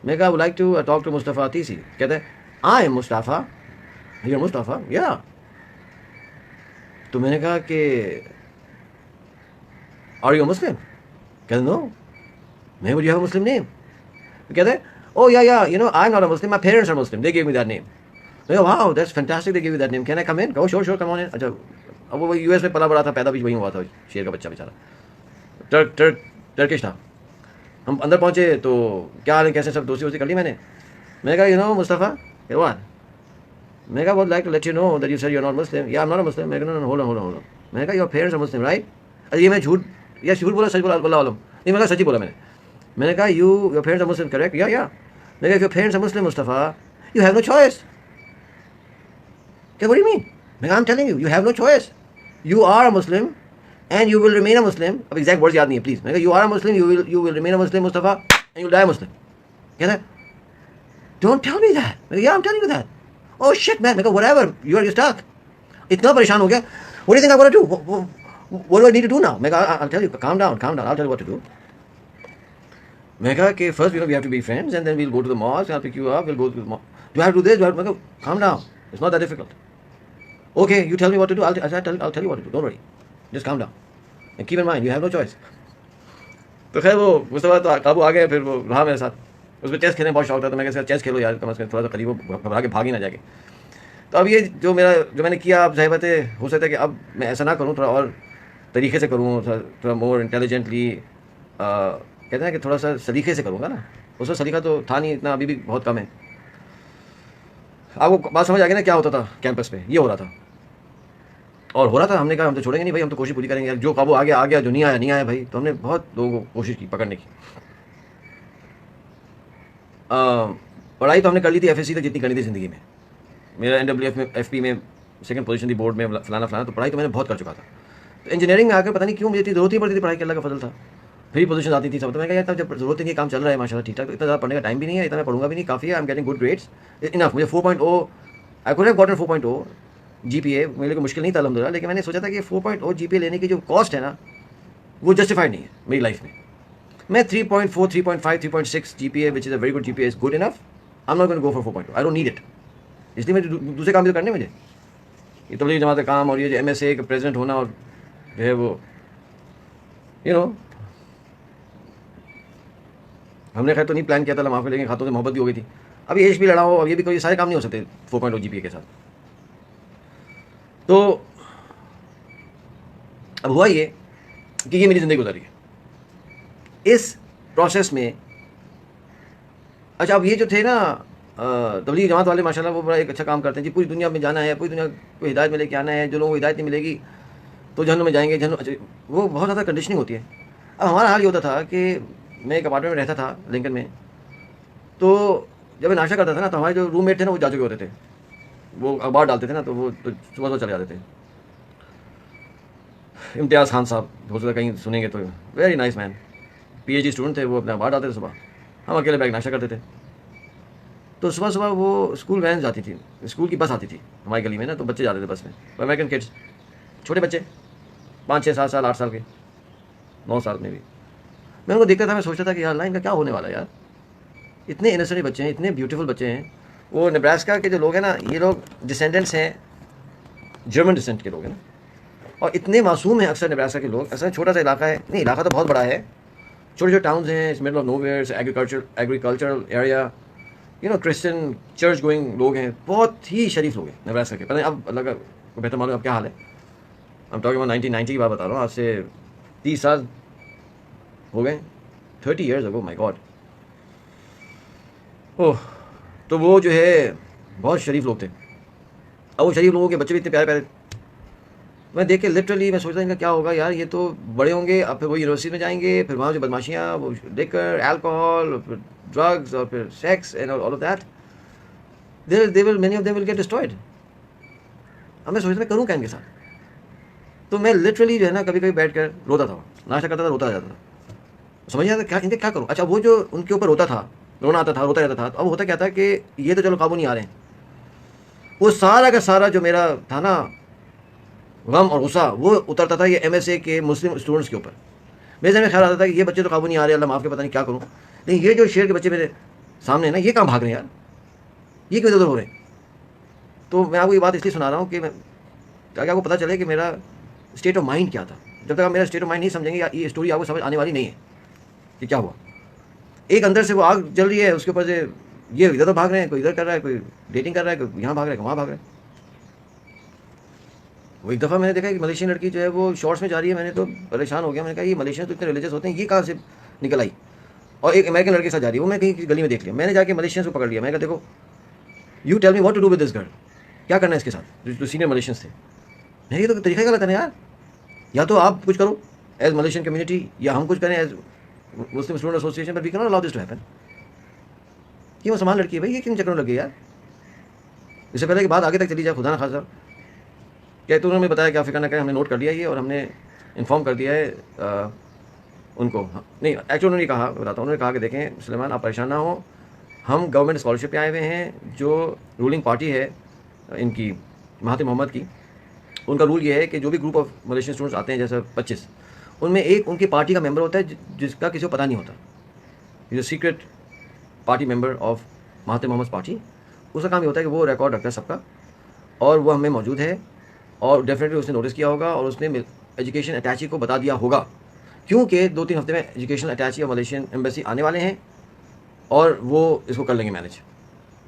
میں کہا would like to talk to Mustafa تیسی. کہتے ہیں آئی ایم مصطفیٰ, یو مصطفیٰ یا. تو میں نے کہا کہ آر یو مسلم. کہتے نو. میں وڈ یو ہیو مسلم نیم. کہتے ہیں oh yeah you know I'm not a Muslim, my parents are Muslim, they gave me that name. میں کہا wow that's fantastic, they gave you that name, can I come in. Oh sure come on in. اچھا اب وہ U S میں پلا بڑا تھا, پیدا بھی وہیں ہوا تھا, شیر کا بچہ بیچارہ, ٹرکش تھا. ہم اندر پہنچے تو کیا حال ہے کیسے سب, دوستی کر لی میں نے. میں نے کہا یو نو مصطفیٰ what. میں نے کہا would like to let you know that you said you're not Muslim. Yeah I'm not a Muslim. میں نے کہا no hold on. میں نے کہا your parents are Muslim right. یہ میں جھوٹ یا جھوٹ بولا سچ بولا اللہ عالم. نہیں میں نے کہا سچ ہی بولا میں نے کہا your parents are Muslim correct. Yeah. میں نے کہا if your parents are Muslim Mustafa you have no choice. What do you mean? میں کہا I'm telling you have no choice. You are a Muslim and you will remain a Muslim. اب exact words یاد نہیں ہے please. میں نے کہا you are a Muslim, you will remain a Muslim Mustafa and you will die a Muslim. کہتا ہے don't tell me that. میں نے کہا yeah I'm telling you that. Oh shit man. میں کہا whatever, you are stuck. اتنا پریشان ہو گیا. What do you think I'm going to do? What do I need to do now? میں کہا I'll tell you, calm down, I'll tell you what to do. میں کہا کہ first we have to be friends and then we'll go to the mosque, I'll pick you up, we'll go to the mosque. Do I have to do this? میں کہا calm down, it's not that difficult. Okay, you tell me what to do, I'll tell you what to do, don't worry, just calm down and keep in mind you have no choice. تو خیر وہ مصطفیٰ تو قابو آ گئے, پھر وہ رہا میرے ساتھ. اس میں چیس کھیلنے بہت شوق تھا, تو میں کہا چیس کھیلو یار, کم از کم تھوڑا سا قریب گھبرا کے بھاگ ہی نہ جا کے. تو اب یہ جو میں نے کیا, اب ظاہر بات ہے ہو سکتا ہے کہ اب میں ایسا نہ کروں, تھوڑا اور طریقے سے کروں, تھوڑا مور انٹیلیجنٹلی, کہتے ہیں کہ تھوڑا سا سلیقے سے کروں گا نا. اس کا سلیقہ تو تھا نہیں اتنا, ابھی بھی بہت کم ہے. آپ کو بات سمجھ آ گئی نا کیا ہوتا تھا کیمپس پہ, یہ ہو رہا تھا اور ہو رہا تھا. ہم نے کہا ہم تو چھوڑیں گے نہیں بھائی, ہم تو کوشش پوری کریں گے, جو قابو آ گیا, جو نہیں آیا بھائی. تو ہم نے بہت لوگوں کو کوشش کی پکڑنے کی. پڑھائی تو ہم نے کر لی تھی FSC تک جتنی کرنی تھی زندگی میں. میرا NWF میں FP میں سیکنڈ پوزیشن تھی, بورڈ میں فلانا, تو پڑھائی تو میں نے بہت کر چکا تھا. تو انجینئرنگ میں آ کر پتہ نہیں کیوں مجھے ضرورت ہی پڑتی تھی پڑھائی کی, اللہ کا فضل تھا, فری پوزیشن آتی تھی سب. تو میں کہا جب ضرورت نہیں, کام چل رہا ہے ماشاء اللہ ٹھیک ٹھاک, اتنا زیادہ پڑھنے کا ٹائم بھی نہیں ہے, اتنا میں پڑھوں گا بھی نہیں, کافی ہے. I'm getting good grades enough. مجھے 4.0 I could have gotten 4.0 GPA, میرے لیے مشکل نہیں تھا الحمد للہ, لیکن میں نے سوچا تھا کہ 4.0 GPA لینے کی جو کاسٹ ہے نا وہ جسٹیفائڈ نہیں ہے میری لائف میں. میں 3.4 3.5 3.6 GPA which is a very good GPA is good enough. I'm not going to go for 4.0. I don't need it. اس لیے مجھے دوسرے کام بھی تو کرنے مجھے, یہ تبلیغ جماعت کا کام اور یہ جو MSA کا پریزیڈنٹ ہونا اور جو ہے وہ ہم نے خیر تو نہیں پلان کیا تھا معاف, لیکن خاتون سے محبت بھی ہو گئی تھی. ابھی ایج بھی لڑا ہو, اب یہ بھی کوئی سارے کام نہیں ہو سکتے 4.0 GPA کے ساتھ. تو اب ہوا یہ کہ یہ میری زندگی گزاری ہے اس پروسیس میں. اچھا اب یہ جو تھے نا تبلیغ جماعت والے ماشاء اللہ وہ بڑا ایک اچھا کام کرتے ہیں جی, پوری دنیا میں جانا ہے, پوری دنیا کو ہدایت میں لے کے آنا ہے, جو لوگوں کو ہدایت نہیں ملے گی تو جہنم میں جائیں گے. اچھا وہ بہت زیادہ کنڈیشننگ ہوتی ہے. اب ہمارا حال یہ ہوتا تھا کہ میں ایک اپارٹمنٹ میں رہتا تھا لنکن میں, تو جب میں ناشتہ کرتا تھا نا تو ہمارے جو روم میٹ تھے نا وہ جا چکے ہوتے تھے, وہ اخبار ڈالتے تھے نا, تو وہ صبح چلے جاتے تھے. امتیاز خان صاحب, ہو سکتا ہے کہیں سنیں گے تو, ویری نائس مین, PhD اسٹوڈنٹ تھے, وہ اپنا اخبار ڈالتے تھے صبح, ہم اکیلے بیٹھ ناشتہ کرتے تھے. تو صبح وہ اسکول وین جاتی تھی, اسکول کی بس آتی تھی ہماری گلی میں نا, تو بچے جاتے تھے بس میں, امیریکن کڈس, چھوٹے بچے 5 6 7 سال 8 سال کے, 9 سال میں بھی. میں ان کو دیکھتا تھا, میں سوچتا تھا کہ یار اللہ ان کا کیا ہونے والا ہے یار, اتنے انسنٹ بچے ہیں, اتنے بیوٹیفل بچے ہیں. وہ نیبراسکا کے جو لوگ ہیں نا, یہ لوگ ڈسینڈنٹس ہیں جرمن ڈسینٹ کے لوگ ہیں نا, اور اتنے معصوم ہیں اکثر نیبراسکا کے لوگ. اصل چھوٹا سا علاقہ ہے, نہیں علاقہ تو بہت بڑا ہے, چھوٹے چھوٹے ٹاؤنز ہیں, middle of nowhere, agricultural area, Christian church going لوگ ہیں, بہت ہی شریف لوگ ہیں نیبراسکا کے. پتہ نہیں اب اللہ کا بہتر معلوم اب کیا حال ہے. ہم ٹاکنگ اباؤٹ 1990 کی بات بتا رہا ہوں, آج سے 30 سال ہو گئے, 30 ایئرز اگو, مائی گاڈ. اوہ, تو وہ جو ہے بہت شریف لوگ تھے. اب وہ شریف لوگوں کے بچے بھی اتنے پیارے پیارے, میں دیکھ کے لٹرلی میں سوچتا ان کا کیا ہوگا یار, یہ تو بڑے ہوں گے, اب پھر وہ یونیورسٹی میں جائیں گے, پھر وہاں جو بدماشیاں, وہ لیکر, الکوہول, پھر ڈرگز, اور پھر sex and all of that, many of them will get destroyed. اب میں سوچتا میں کروں کیا ان کے ساتھ. تو میں لٹرلی جو ہے نا کبھی کبھی بیٹھ کر روتا تھا, ناشتہ کرتا تھا, روتا جاتا تھا, سمجھ نہیں آتا ان کے کیا کروں. اچھا وہ جو ان کے اوپر روتا تھا, رونا آتا تھا, روتا رہتا تھا, تو اب ہوتا کیا تھا کہ یہ تو چلو قابو نہیں آ رہے ہیں, وہ سارا کا سارا جو میرا تھا نا غم اور غصہ وہ اترتا تھا یہ MSA کے مسلم اسٹوڈنٹس کے اوپر. میرے ذہن میں خیال آتا تھا کہ یہ بچے تو قابو نہیں آ رہے, اللہ معاف کے پتہ نہیں کیا کروں, لیکن یہ جو شہر کے بچے میرے سامنے ہیں نا, یہ کہاں بھاگ رہے ہیں یار, یہ کیوں ادھر ادھر ہو رہے ہیں. تو میں آپ کو یہ بات اس لیے سنا رہا ہوں کہ تاکہ آپ کو پتہ چلے کہ میرا اسٹیٹ آف مائنڈ کیا تھا. جب تک آپ میرا اسٹیٹ آف مائنڈ نہیں سمجھیں گے یہ اسٹوری آپ کو سمجھ آنے والی نہیں ہے کہ کیا ہوا. ایک اندر سے وہ آگ جل رہی ہے, اس کے اوپر سے یہ ادھر بھاگ رہے ہیں, کوئی ادھر کر رہا ہے, کوئی ڈیٹنگ کر رہا ہے, کوئی یہاں بھاگ رہا ہے, وہاں بھاگ رہا ہے. وہ ایک دفعہ میں نے دیکھا کہ ملیشین لڑکی جو ہے وہ شارٹس میں جا رہی ہے, میں نے تو پریشان ہو گیا. میں نے کہا یہ ملیشین تو اتنے ریلیجس ہوتے ہیں, یہ کہاں سے نکل آئی. اور ایک امریکن لڑکے کے ساتھ جا رہی ہے, وہ میں کہیں گلی میں دیکھ لیا. میں نے جا کے ملیشینس کو پکڑ لیا. میں نے کہا دیکھو you tell me what to do with this girl, کیا کرنا ہے اس کے ساتھ, جو سینئر ملیشینس تھے. میں یہ تو طریقہ غلط ہے نا یار, یا تو آپ کچھ کرو ایز ملیشین کمیونٹی, یا ہم کچھ کریں as Muslim student association, but we can not allow this to happen. یہ مسلمان لڑکی ہے بھائی, یہ کن چکروں لگی یار. اس سے پہلے کہ بات آگے تک چلی جائے, خدا نہ خاصا کیا تو انہوں نے بتایا کہ آپ فکر نہ کریں, ہم نے نوٹ کر لیا یہ, اور ہم نے انفارم کر دیا ہے ان کو. نہیں ایکچولی انہوں نے کہا, بتاتا ہوں, انہوں نے کہا کہ دیکھیں سلیمان آپ پریشان نہ ہوں, ہم گورنمنٹ اسکالرشپ پہ آئے ہوئے ہیں. جو رولنگ پارٹی ہے ان کی مہاتیر محمد کی, ان کا رول یہ ہے کہ جو بھی گروپ آف ملیشین اسٹوڈنٹس آتے ہیں جیسے 25, ان میں ایک ان کی پارٹی کا ممبر ہوتا ہے جس کا کسی کو پتہ نہیں ہوتا. یہ secret party member of Mahathir Mohamad party, اس کا کام یہ ہوتا ہے کہ وہ ریکارڈ رکھتا ہے سب کا, اور وہ ہمیں موجود ہے, اور ڈیفینیٹلی اس نے نوٹس کیا ہوگا, اور اس نے ایجوکیشن اٹیچی کو بتا دیا ہوگا, کیونکہ 2-3 ہفتے میں ایجوکیشن اٹیچی اور ملیشین ایمبیسی آنے والے ہیں, اور وہ اس کو کر لیں گے مینیج.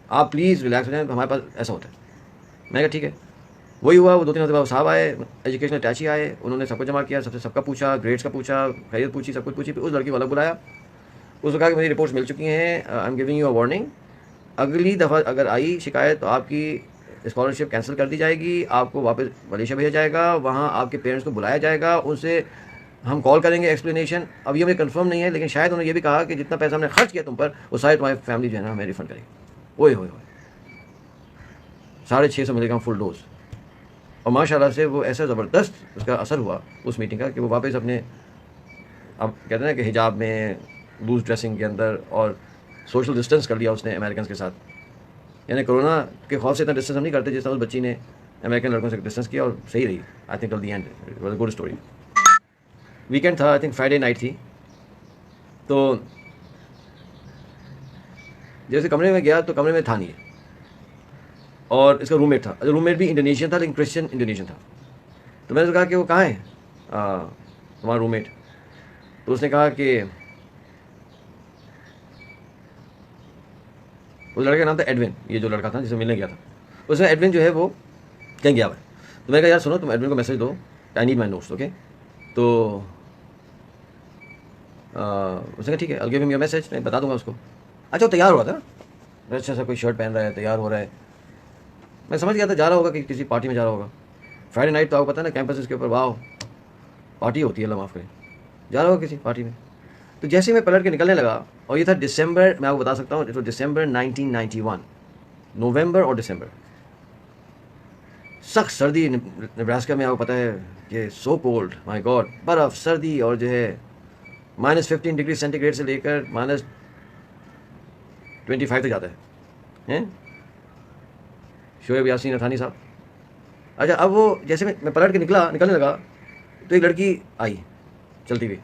آپ پلیز ریلیکس ہو جائیں, ہمارے پاس ایسا ہوتا ہے. میں کہا ٹھیک ہے. وہی ہوا, وہ 2-3 ہفتے بعد صاحب آئے, ایجوکیشن اٹیچی آئے, انہوں نے سب کو جمع کیا, سب کا پوچھا, گریڈس کا پوچھا, خیریت پوچھی, سب کچھ پوچھی. پھر اس لڑکی والا بلایا, اس نے کہا کہ میری رپورٹس مل چکی ہیں, I am giving you a warning, اگلی دفعہ اگر آئی شکایت تو آپ کی اسکالرشپ کینسل کر دی جائے گی, آپ کو واپس ملیشیا بھیجا جائے گا, وہاں آپ کے پیرنٹس کو بلایا جائے گا, ان سے ہم کال کریں گے ایکسپلینیشن. اب یہ مجھے کنفرم نہیں ہے, لیکن شاید انہوں نے یہ بھی کہا کہ جتنا پیسہ ہم نے خرچ کیا تم پر, وہ سارے تمہاری فیملی جو ہے نا ہمیں ریفنڈ کرے گی. اوئے ہوئے 650 ملے گا فل ڈوز. اور ماشاء اللہ سے وہ ایسا زبردست اس کا اثر ہوا اس میٹنگ کا کہ وہ واپس اپنے, اب کہتے ہیں نا کہ حجاب میں, لوز ڈریسنگ کے اندر, اور سوشل ڈسٹینس کر لیا اس نے امریکنس کے ساتھ. یعنی کرونا کے خوف سے اتنا ڈسٹینس ہم نہیں کرتے جس طرح اس بچی نے امریکن لڑکوں سے ڈسٹینس کیا, اور صحیح رہی. I think till the end it was a good story. Weekend تھا, آئی تھنک فرائیڈے نائٹ تھی. تو جیسے کمرے میں گیا تو کمرے میں تھا نہیں, اور اس کا روم میٹ تھا. روم میٹ بھی انڈونیشین تھا, لیکن کرسچن انڈونیشین تھا. تو میں نے کہا کہ وہ کہاں ہے تمہارا روم میٹ. تو اس نے کہا کہ اس لڑکے کا نام تھا ایڈون, یہ جو لڑکا تھا جسے ملنے گیا تھا, اس میں ایڈون جو ہے وہ کہیں گیا ہوا ہے. تو میں نے کہا یار سنو, تم ایڈون کو میسج دو, I need my notes, okay. تو اس نے کہا ٹھیک ہے, I'll give him your message, میں بتا دوں گا اس کو. اچھا وہ تیار ہوا تھا, اچھا سا کوئی شرٹ پہن رہا ہے, تیار ہو رہا ہے. میں سمجھ گیا تھا جا رہا ہوگا کہ کسی پارٹی میں جا رہا ہوگا. فرائیڈے نائٹ تو آپ کو پتہ ہے نا کیمپس کے اوپر واہ پارٹی ہوتی ہے, اللہ معاف کرے, جا رہا ہوگا کسی پارٹی میں. تو جیسے میں پلٹ کے نکلنے لگا, اور یہ تھا دسمبر, میں آپ کو بتا سکتا ہوں دسمبر 1991, نومبر اور دسمبر, سخت سردی نیبراسکا میں, آپ کو پتہ ہے کہ سو کولڈ, مائی گاڈ, برف, سردی, اور جو ہے -15 ڈگری سینٹی گریڈ سے لے کر -25 تک جاتا ہے. شعیب یاسین اتھانی صاحب. اچھا اب وہ جیسے میں پلٹ کے نکلنے لگا, تو ایک لڑکی آئی چلتی ہوئی.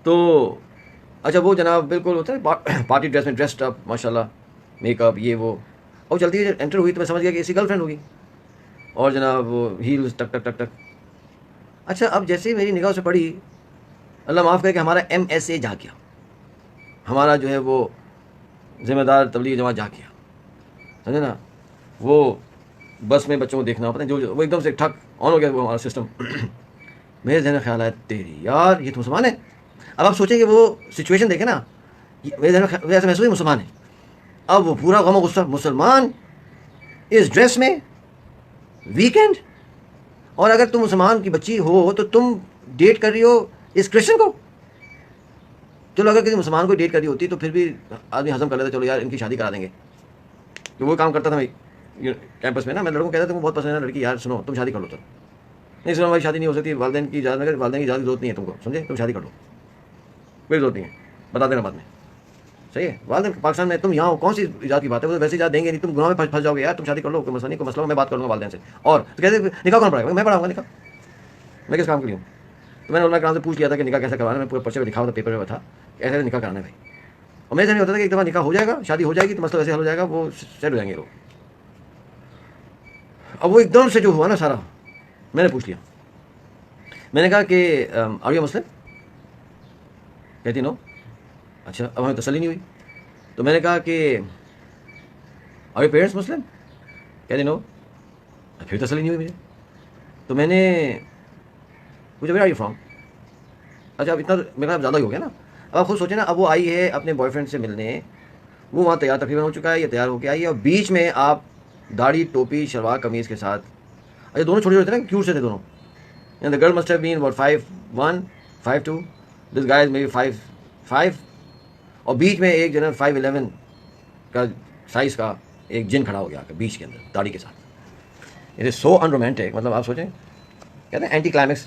تو اچھا وہ جناب بالکل ہوتا ہے پارٹی ڈریس میں, ڈریسڈ اپ ماشاء اللہ, میک اپ یہ وہ, اور چلتی ہوئی انٹر ہوئی تو میں سمجھ گیا کہ اسی گرل فرینڈ ہوگی. اور جناب وہ ہیلز ٹک ٹک ٹک ٹک. اچھا اب جیسے میری نگاہ سے پڑی, اللہ معاف کرے کہ ہمارا MSA جا گیا, ہمارا جو ہے وہ ذمہ دار تبلیغ جماعت جا گیا, سمجھے نا. وہ بس میں بچوں کو دیکھنا پتہ ہے جو وہ ایک دم سے ٹھک آن ہو گیا وہ ہمارا سسٹم. میرے ذہن میں خیال آیا تیری یار یہ تو مسلمان ہے. اب آپ سوچیں کہ وہ سچویشن دیکھیں نا, میرے ذہن میں ایسا محسوس ہی مسلمان ہے. اب وہ پورا غم و غصہ, مسلمان اس ڈریس میں ویکینڈ, اور اگر تم مسلمان کی بچی ہو تو تم ڈیٹ کر رہی ہو اس کرسچن کو. چلو اگر کسی مسلمان کو ڈیٹ کر رہی ہوتی تو پھر بھی آدمی ہضم کر لیتا, چلو یار ان کی شادی کرا دیں گے. تو وہ کام کرتا تھا میں کیمپس میں نا, میں لڑکوں کو کہتا تھا تم کو بہت پسند ہے لڑکی, یار سنو تم شادی کر لو. تو نہیں سنو بھائی شادی نہیں ہو سکتی, والدین کی اجازت, والدین کی اجازت کی ضرورت نہیں ہے تم کو, سمجھے, تم شادی کر لو, کوئی ضرورت نہیں ہے, بتا دینا بعد میں, صحیح ہے. والدین پاکستان میں تم یہاں ہو کون سی ایجاد کی بات ہے, وہ ویسے ایجاد دیں گے نہیں, تم گناہ میں پھنس جاؤ گے یار, تم شادی کر لو, کوئی مسئلہ نہیں, کوئی مسئلہ ہو, میں بات کر لوں گا والدین سے. اور تو کہتے نکاح کون پڑھائے گا, میں پڑھاؤں گا نکاح, میں کس کام کے لیے ہوں. تو میں نے علماء کرام سے پوچھ لیا تھا کہ نکاح کیسے کروانا ہے, میں پورے پرچے پہ دکھا تھا, پیپر پہ تھا ایسے نکاح کرانا ہے بھائی. اور میرے ذہن میں ہوتا تھا کہ ایک دفعہ نکاح ہو جائے گا, شادی ہو جائے گی تو مسئلہ ویسے حل ہو جائے گا, وہ سیٹ ہو جائیں گے لوگ. اب وہ ایک دم سے جو ہوا نا سارا, میں نے پوچھ لیا, میں نے کہا کہ آر یو مسلم, کہتی نو. اچھا, اب ہمیں تسلی نہیں ہوئی, تو میں نے کہا کہ آر یو پیرنٹس مسلم, کہتی نو. پھر تسلی نہیں ہوئی مجھے, تو میں نے پوچھا ویئر آر یو فرام. اچھا اب اتنا میرا اب زیادہ ہی ہو گیا نا. اب آپ خود سوچیں نا, اب وہ آئی ہے اپنے بوائے فرینڈ سے ملنے, وہ وہاں تیار تقریباً ہو چکا ہے, یہ تیار ہو کے آئی ہے, اور بیچ میں آپ داڑھی ٹوپی شلوار قمیض کے ساتھ. اچھا دونوں چھوٹے چھوٹے تھے نا, کیوٹ سے تھے دونوں. And the girl must have been about 5'1", 5'2". This guy is maybe 5'5", اور بیچ میں ایک جو ہے 5'11" کا سائز کا ایک جن کھڑا ہو گیا بیچ کے اندر داڑھی کے ساتھ. It is so in romantic, مطلب آپ سوچیں, کہتے ہیں اینٹی کلائمیکس.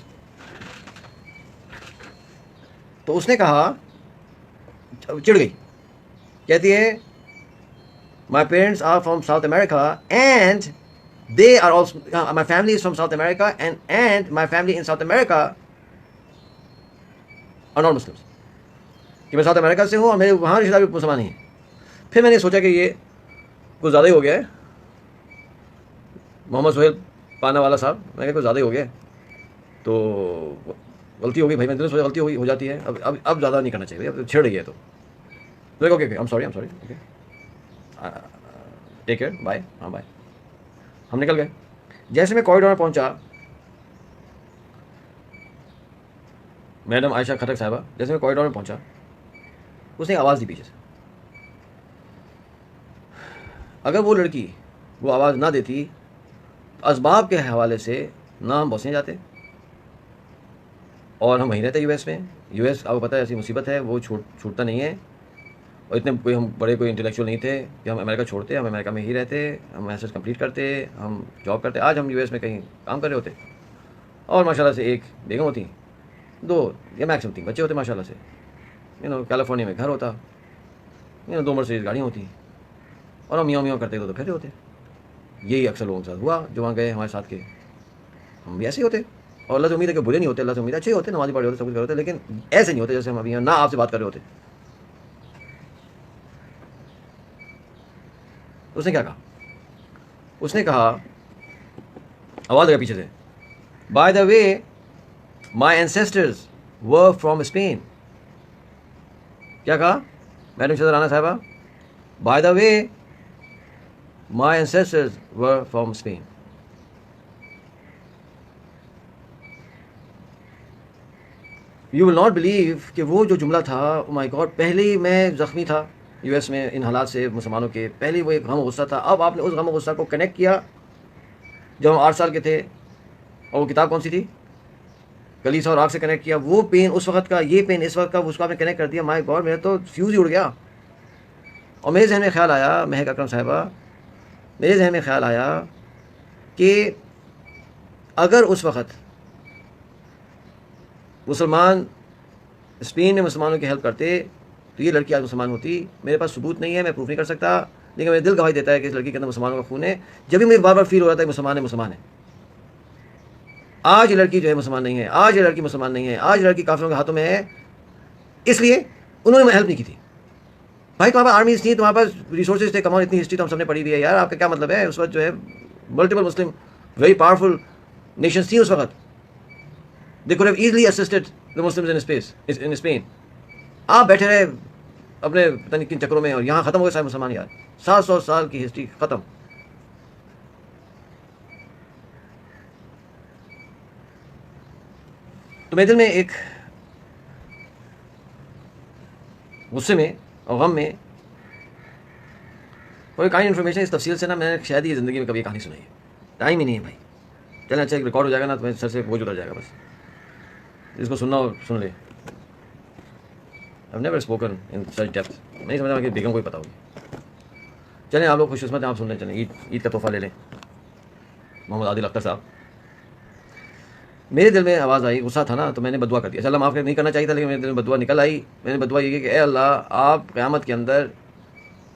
تو اس نے کہا, چڑ گئی, کہتی ہے my parents are from South America and they are also my family is from South America and my family in South America are not Muslims. کہ میں ساؤتھ امریکہ سے ہوں اور میرے وہاں رشتہ بھی مسلمان ہی ہیں. پھر میں نے سوچا کہ یہ کچھ زیادہ ہی ہو گیا ہے, محمد سہیل پانا والا صاحب, میں کہا کچھ زیادہ ہی ہو گیا ہے, تو غلطی ہو گئی بھائی, میں نے سوچا غلطی ہو جاتی ہے, اب زیادہ نہیں کرنا چاہیے, اب چھڑ رہی ہے. تو okay am sorry okay take care bye. ہاں بائے. ہم نکل گئے. جیسے میں کوریڈور میں پہنچا, میڈم عائشہ خٹک صاحبہ, جیسے میں کوریڈور میں پہنچا, اس نے آواز دی پیچھے سے. اگر وہ لڑکی وہ آواز نہ دیتی, اسباب کے حوالے سے نہ ہم بوسنیا جاتے, اور ہم وہیں رہتے یو ایس میں. یو ایس آپ کو پتہ ہے ایسی مصیبت ہے, وہ چھوٹتا نہیں ہے, اور اتنے کوئی ہم بڑے کوئی انٹلیکچوئل نہیں تھے کہ ہم امریکہ چھوڑتے, ہم امریکہ میں ہی رہتے, ہم ماسٹرز کمپلیٹ کرتے, ہم جاب کرتے. آج ہم یو ایس میں کہیں کام کر رہے ہوتے, اور ماشاء اللہ سے ایک بیگم ہوتی, 2 یا میکسیمم 3 بچے ہوتے ماشاء اللہ سے. کیلیفورنیا میں گھر ہوتا, 2 مرسیڈیز گاڑیاں ہوتی, اور ہم میاں کرتے تو پھر ہوتے. یہی اکثر لوگوں کے ساتھ ہوا جو وہاں گئے ہمارے ساتھ کے, ہم بھی ایسے ہی ہوتے. اور اللہ سے امید ہے کہ برے نہیں ہوتے, اللہ سے امید اچھے ہوتے, نمازی پڑھے ہوتے, سب کچھ کر ہوتے, لیکن ایسے نہیں ہوتے جیسے ہم ابھی نہ آپ سے بات کر رہے ہوتے. اس نے کیا کہا, اس نے کہا, آواز لگا پیچھے سے, by the way my ancestors were from Spain. کیا کہا میڈم شذر رانا صاحبہ, by the way my ancestors were from Spain. You will not believe کہ وہ جو جملہ تھا, او مائی گاڈ, پہلے ہی میں زخمی تھا یو ایس میں ان حالات سے مسلمانوں کے, پہلے وہ ایک غم و غصہ تھا. اب آپ نے اس غم و غصہ کو کنیکٹ کیا جب ہم 8 سال کے تھے, اور وہ کتاب کون سی تھی, کلیسا اور آگ سے کنیکٹ کیا. وہ پین اس وقت کا, یہ پین اس وقت کا, اس کو آپ نے کنیکٹ کر دیا. مائی گاڈ, میرا تو فیوز ہی اڑ گیا. اور میرے ذہن میں خیال آیا, مہک اکرم صاحبہ, میرے ذہن میں خیال آیا کہ اگر اس وقت مسلمان اسپین میں مسلمانوں کی ہیلپ کرتے تو یہ لڑکی آج مسلمان ہوتی. میرے پاس ثبوت نہیں ہے, میں پروف نہیں کر سکتا, لیکن میرا دل گواہی دیتا ہے کہ اس لڑکی کے اندر مسلمانوں کا خون ہے. جب بھی مجھے بار بار فیل ہو رہا تھا کہ مسلمان ہے. آج یہ لڑکی جو ہے مسلمان نہیں ہے, آج یہ لڑکی مسلمان نہیں ہے, آج لڑکی کافروں کے ہاتھوں میں ہے, اس لیے انہوں نے ہیلپ نہیں کی تھی. بھائی تمہارے پاس آرمیز تھیں, تمہارے پاس ریسورسز تھے, کمال اتنی ہسٹری تو ہم سب نے پڑھی ہوئی ہے یار. آپ کا کیا مطلب ہے, اس وقت جو ہے ملٹیپل مسلم ویری پاورفل نیشنز تھیں اس وقت. They could have easily assisted the Muslims in Spain. آپ بیٹھے رہے اپنے پتہ نہیں کن چکروں میں, اور یہاں ختم ہو گئے سارے مسلمان یار. 700 سال کی ہسٹری ختم. تو میرے دل میں ایک غصے میں اور غم میں کوئی کہانی انفارمیشن اس تفصیل سے نا میں نے شاید ہی زندگی میں کبھی کہانی سنائی ہے. ٹائم ہی نہیں ہے بھائی. چلیں اچھا ایک ریکارڈ ہو جائے گا نا تو میں سر سے بوجھ اتر جائے گا. بس جس کو سننا ہو سن لے. I've never spoken in such depth. نہیں سمجھا کہ بیگم کو ہی پتہ ہوگی. چلیں آپ لوگ خوش قسمت ہیں, آپ سن لیں. چلیں عید کا تحفہ لے لیں. محمد عادل اختر صاحب, میرے دل میں آواز آئی, غصہ تھا نا, تو میں نے بدعا کر دیا. اللہ معاف کر, نہیں کرنا چاہیے تھا, لیکن میرے دل میں بدعا نکل آئی. میں نے بدعا یہ کی کہ اے اللہ, آپ قیامت کے اندر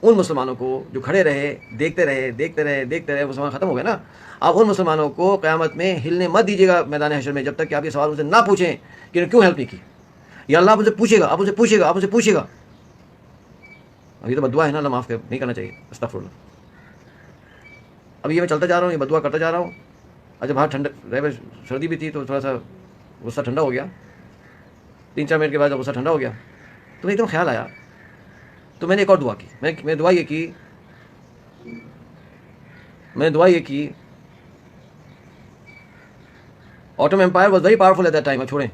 ان مسلمانوں کو جو کھڑے رہے, دیکھتے رہے, مسلمان ختم ہو گئے نا, آپ ان مسلمانوں کو قیامت میں ہلنے مت دیجیے گا میدان حشر میں, جب تک کہ آپ یہ سوال ان سے نہ پوچھیں کہ کیوں ہیلپ نہیں کی. یا اللہ آپ ان سے پوچھے گا. اب یہ تو بدعا ہے نا, اللہ معاف کر, نہیں کرنا چاہیے, استغفر اللہ. اب یہ میں چلتا جا رہا ہوں, یہ بدعا کرتا جا رہا ہوں. اچھا باہر ٹھنڈا سردی بھی تھی, تو تھوڑا سا غصہ ٹھنڈا ہو گیا. 3-4 منٹ کے بعد جب غصہ ٹھنڈا ہو گیا تو ایک دم خیال آیا, تو میں نے ایک اور دعا کی. میں دعا یہ کی Ottoman empire was very powerful at that time. اب چھوڑیں,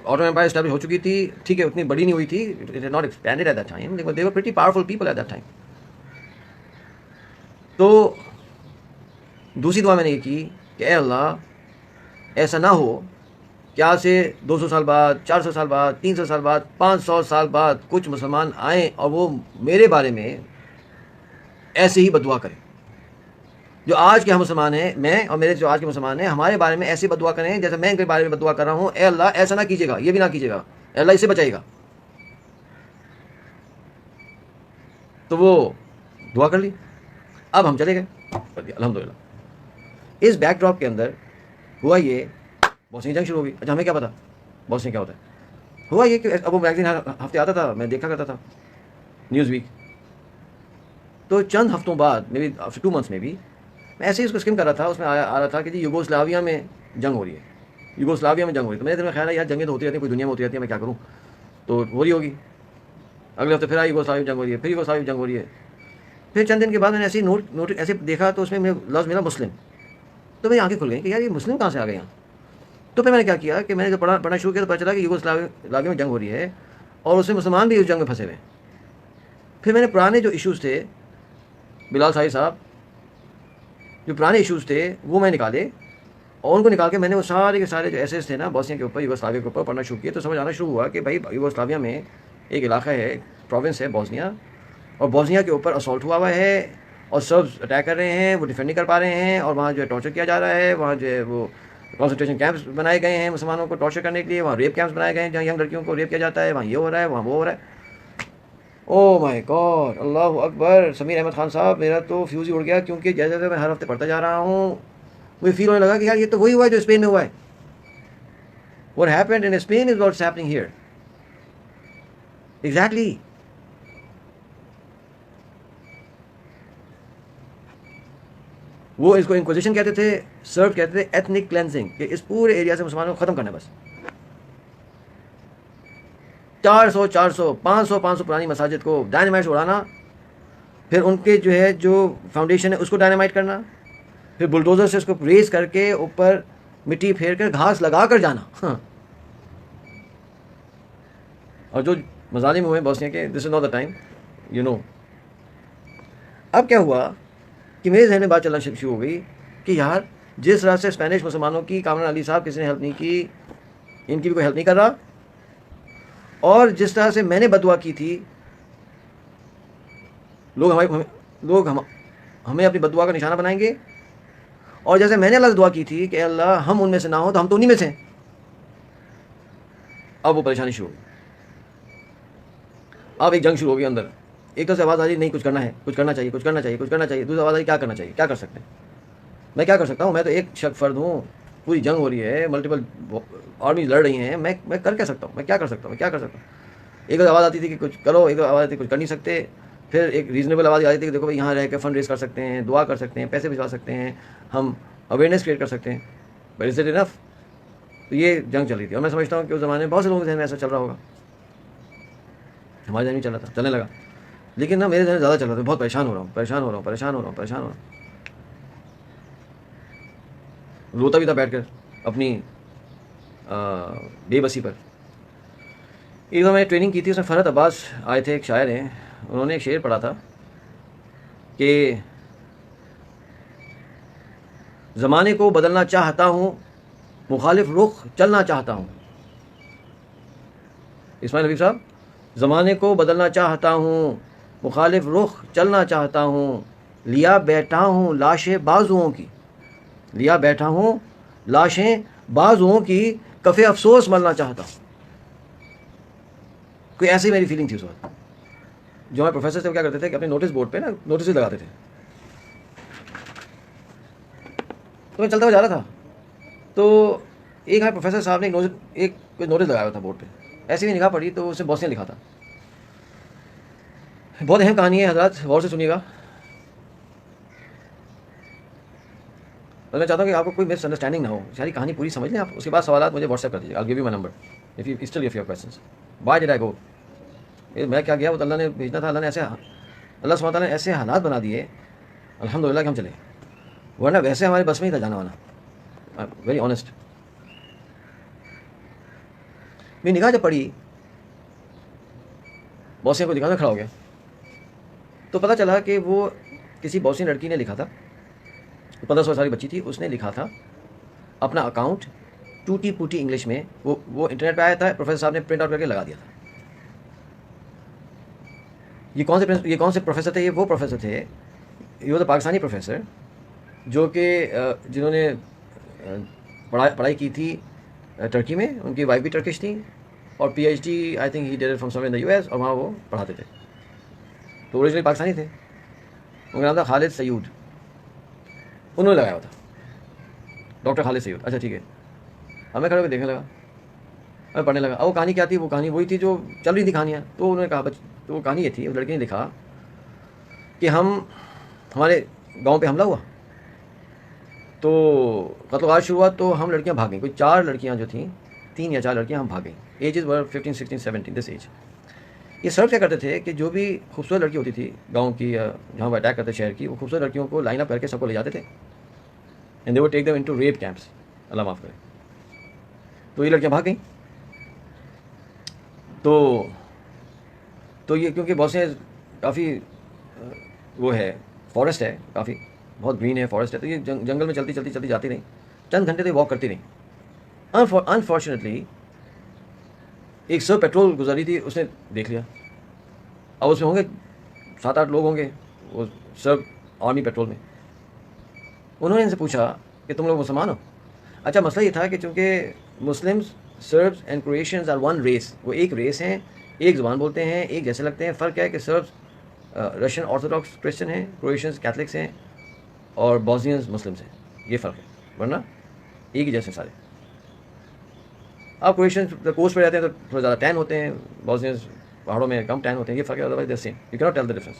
آٹومن امپائر اسٹیبلش ہو چکی تھی, ٹھیک ہے, اتنی بڑی نہیں ہوئی تھی, it had not expanded at that time, لیکن they were pretty powerful people at that time. تو دوسری دعا میں نے یہ کی کہ اے اللہ, ایسا نہ ہو کہ آج سے 200 سال بعد, 400 سال بعد, 300 سال بعد, 500 سال بعد کچھ مسلمان آئیں اور وہ میرے بارے میں ایسے ہی بدعا کریں. جو آج کے ہم مسلمان ہیں, میں اور میرے جو آج کے مسلمان ہیں, ہمارے بارے میں ایسے بدعا کریں جیسے میں ان کے بارے میں بدعا کر رہا ہوں. اے اللہ ایسا نہ کیجیے گا, یہ بھی نہ کیجیے گا, اے اللہ اسے بچائیے گا. تو وہ دعا کر لی. اب ہم چلے گئے, کر دیا الحمدللہ. اس بیک ڈراپ کے اندر ہوا یہ, بوسنی جنگ شروع ہو گئی. اچھا ہمیں کیا پتا بوسنی کیا ہوتا ہے. ہوا یہ کہ اب وہ میگزین ہر ہفتے آتا تھا, میں دیکھا کرتا تھا, نیوز ویک. تو چند ہفتوں بعد, مے بی آفٹر 2 months میں بھی, میں ایسے ہی اس کو اسکم کر رہا تھا. اس میں آ رہا تھا کہ جی یوگوسلاویا میں جنگ ہو رہی ہے, تو میرے دل میں خیال ہے یار جنگیں تو ہوتی رہتی ہیں, کوئی دنیا میں ہوتی رہتی ہے, میں کیا کروں. تو ہو رہی ہوگی, اگلے ہفتے پھر یوگوسلاویا جنگ ہو رہی ہے, پھر یوگوسلاویا جنگ ہو رہی ہے. پھر چند دن کے بعد میں نے ایسے ہی ایسے دیکھا, تو اس میں لفظ ملا مسلم. تو میری آنکھیں کھل گئیں کہ یار یہ مسلم کہاں سے آ گئے یہاں. تو پھر میں نے کیا کیا کہ میں نے جب پڑھنا شروع کیا تو پتہ چلا کہ یوگوسلاویا میں جنگ ہو رہی ہے اور اس میں مسلمان بھی اس جنگ میں پھنسے ہوئے ہیں. پھر میں نے پرانے جو ایشوز تھے, بلال صاحب جو پرانے ایشوز تھے وہ میں نکالے, اور ان کو نکال کے میں نے وہ سارے کے سارے جو ایسے تھے نا بوسنیا کے اوپر, یوگوسلاویا کے اوپر پڑھنا شروع کیا. تو سمجھ آنا شروع ہوا کہ بھائی یوگوسلاویا میں ایک علاقہ ہے, پروونس ہے بوسنیا, اور بوسنیا کے اوپر اسالٹ ہوا ہے, اور سربز اٹیک کر رہے ہیں, وہ ڈیفینڈ نہیں کر پا رہے ہیں, اور وہاں جو ہے ٹارچر کیا جا رہا ہے, وہاں جو ہے وہ کنسنٹریشن کیمپس بنائے گئے ہیں مسلمانوں کو ٹارچر کرنے کے لیے, وہاں ریپ کیمپس بنائے گئے ہیں جہاں ینگ لڑکیوں کو ریپ کیا جاتا ہے, وہاں یہ ہو رہا ہے, وہاں وہ ہو رہا ہے. او مائی گاڈ, اللہ اکبر. سمیر احمد خان صاحب, میرا تو فیوز ہی اڑ گیا, کیونکہ جیسے جیسے میں ہر ہفتے پڑھتا جا رہا ہوں مجھے فیل ہونے لگا کہ یار یہ تو وہی ہوا ہے جو اسپین میں ہوا ہے. What happened in Spain is what's happening here. Exactly. وہ اس کو انکوزیشن کہتے تھے, سرف کہتے تھے, ایتھنک کلینزنگ, کہ اس پورے ایریا سے مسلمانوں کو ختم کرنا. بس 400 500 پرانی مساجد کو ڈائنامائٹ سے اڑانا, پھر ان کے جو ہے جو فاؤنڈیشن ہے اس کو ڈائنامائٹ کرنا, پھر بلڈوزر سے اس کو ریز کر کے اوپر مٹی پھیر کر گھاس لگا کر جانا. ہاں, اور جو مظالم ہوئے بوسنیا کے, this is not the time, you know. اب کیا ہوا کہ میرے ذہن میں بات چلنا شروع ہو گئی کہ یار جس طرح سے اسپینش مسلمانوں کی کامران علی صاحب کسی نے ہیلپ نہیں کی, ان کی بھی کوئی ہیلپ نہیں کر رہا, اور جس طرح سے میں نے بدعا کی تھی, لوگ ہمیں اپنی بدعا کا نشانہ بنائیں گے, اور جیسے میں نے اللہ سے دعا کی تھی کہ اللہ ہم ان میں سے نہ ہوں تو ہم تو انہی میں سے ہیں. اب وہ پریشانی شروع ہوئی, اب ایک جنگ شروع ہو گئی اندر. ایک تو سے آواز آ رہی نہیں کچھ کرنا ہے, کچھ کرنا چاہیے, کچھ کرنا چاہیے, کچھ کرنا چاہیے. دوسری آواز آ رہی کیا کرنا چاہیے, کیا کر سکتے ہیں, میں کیا کر سکتا ہوں, میں تو ایک شخص فرد ہوں, پوری جنگ ہو رہی ہے, ملٹیپل آرمیز لڑ رہی ہیں, میں کر کیا سکتا ہوں, میں کیا کر سکتا ہوں, میں کیا کر سکتا ہوں. ایک آواز آتی تھی کہ کچھ کرو, ایک آواز آتی تھی کچھ کر نہیں سکتے. پھر ایک ریزنیبل آواز آتی تھی کہ دیکھو بھائی یہاں رہ کے فنڈ ریز کر سکتے ہیں, دعا کر سکتے ہیں, پیسے بھجوا سکتے ہیں, ہم اویئرنیس کریٹ کر سکتے ہیں. But is it enough. تو یہ جنگ چل رہی تھی, اور میں سمجھتا ہوں کہ اس زمانے میں بہت سے لوگوں کے ذہن میں ایسا چل رہا ہوگا, ہمارے ذہن میں چل رہا تھا, چلنے لگا. لیکن نا میرے ذہن زیادہ چل رہا تھا, بہت پریشان ہو رہا ہوں. روتا بھی تھا بیٹھ کر اپنی بے بسی پر. ایک بار میں نے ٹریننگ کی تھی, اس میں فرحت عباس آئے تھے, ایک شاعر ہیں, انہوں نے ایک شعر پڑھا تھا کہ زمانے کو بدلنا چاہتا ہوں, مخالف رخ چلنا چاہتا ہوں. اسماعیل حبیب صاحب, زمانے کو بدلنا چاہتا ہوں, مخالف رخ چلنا چاہتا ہوں, لیا بیٹھا ہوں لاشیں بازوؤں کی, لیا بیٹھا ہوں لاشیں بعض لوگوں کی کفِ افسوس مرنا چاہتا ہوں. کوئی ایسی میری فیلنگ تھی اس وقت. جو ہمارے پروفیسر سے کیا کرتے تھے کہ اپنے نوٹس بورڈ پہ نا نوٹس لگاتے تھے. تو میں چلتا ہوا جا رہا تھا تو ایک ہمارے پروفیسر صاحب نے ایک نوٹس لگایا ہوا تھا بورڈ پہ. ایسی بھی نگاہ پڑی تو اسے بوسنیا لکھا تھا. بہت اہم کہانی ہے حضرات, غور سے سنیے گا. اور میں چاہتا ہوں کہ آپ کو کوئی مس انڈرسٹینڈنگ نہ ہو, ساری کہانی پوری سمجھ لیں آپ. اس کے بعد سوالات مجھے واٹس ایپ کر دیجیے. I'll give you my number if you still have your questions. Why did I go? میں کیا گیا, وہ اللہ نے بھیجنا تھا. اللہ نے ایسے, اللہ سبحانہ تعالیٰ نے ایسے حالات بنا دیے الحمدللہ کہ ہم چلے, ورنہ ویسے ہمارے بس میں ہی تھا جانا وانا. Very honest. میری نگاہ جب پڑی بوسنیا کو دکھا, میں کھڑا ہو گیا تو پتہ چلا کہ وہ کسی بوسنین لڑکی نے لکھا تھا, 15 سال کی بچی تھی, اس نے لکھا تھا اپنا اکاؤنٹ ٹوٹی پوٹی انگلش میں. وہ انٹرنیٹ پہ آیا تھا, پروفیسر صاحب نے پرنٹ آؤٹ کر کے لگا دیا تھا. یہ کون سے پروفیسر تھے؟ یہ وہ پروفیسر تھے, یہ وہ پاکستانی پروفیسر جو کہ جنہوں نے پڑھائی کی تھی ٹرکی میں. ان کی وائف بھی ٹرکش تھی اور P H D I think he did from some in the U S, اور وہاں وہ پڑھاتے تھے. تو اوریجنلی پاکستانی تھے. ان کا نام تھا خالد سیود. انہوں نے لگایا ہوا تھا ڈاکٹر خالد سیود. اچھا ٹھیک ہے. اب میں کھڑے ہو کے دیکھنے لگا, میں پڑھنے لگا. اب وہ کہانی کیا تھی؟ وہ کہانی وہی تھی جو چل رہی تھی کہانیاں. تو انہوں نے کہا تو وہ کہانی یہ تھی, لڑکی نے لکھا کہ ہمارے گاؤں پہ حملہ ہوا تو قتل و غارت شروع ہوا تو ہم لڑکیاں بھاگ گئیں. کوئی 4 لڑکیاں جو تھیں, 3 یا 4 لڑکیاں ہم بھاگ گئیں. Ages were 15, 16, 17 this age. یہ سرو کیا کرتے تھے کہ جو بھی خوبصورت لڑکی ہوتی تھی گاؤں کی, جہاں وہ اٹیک کرتے شہر کی, وہ خوبصورت لڑکیوں کو لائن اپ کر کے سب کو لے جاتے تھے. And they would take them into rape camps. اللہ معاف کرے. تو یہ لڑکیاں بھاگ گئیں. تو یہ کیونکہ بہت سے کافی وہ ہے, فارسٹ ہے, کافی بہت گرین ہے, فارسٹ ہے, تو یہ جنگل میں چلتی جاتی رہیں. چند گھنٹے تک واک کرتی رہیں. انفارچونیٹلی ایک سر پیٹرول گزاری تھی, اس نے دیکھ لیا. اب اس میں ہوں گے 7-8 لوگ ہوں گے وہ سر آرمی پیٹرول میں. انہوں نے ان سے پوچھا کہ تم لوگ مسلمان ہو؟ اچھا مسئلہ یہ تھا کہ چونکہ Muslims, Serbs and Croatians are one race. وہ ایک ریس ہیں, ایک زبان بولتے ہیں, ایک جیسے لگتے ہیں. فرق کیا ہے کہ سربس رشین آرتھوڈاکس کرسچن ہیں, کرویشینز کیتھلکس ہیں, اور بوسنینز مسلمس ہیں. یہ فرق ہے, ورنہ ایک ہی جیسے سارے. آپ کرویشینز کوسٹ پہ رہتے ہیں تو تھوڑا زیادہ ٹین ہوتے ہیں, بوسنینز پہاڑوں میں کم ٹین ہوتے ہیں. یہ فرق ہے, otherwise they same. You can't tell the difference.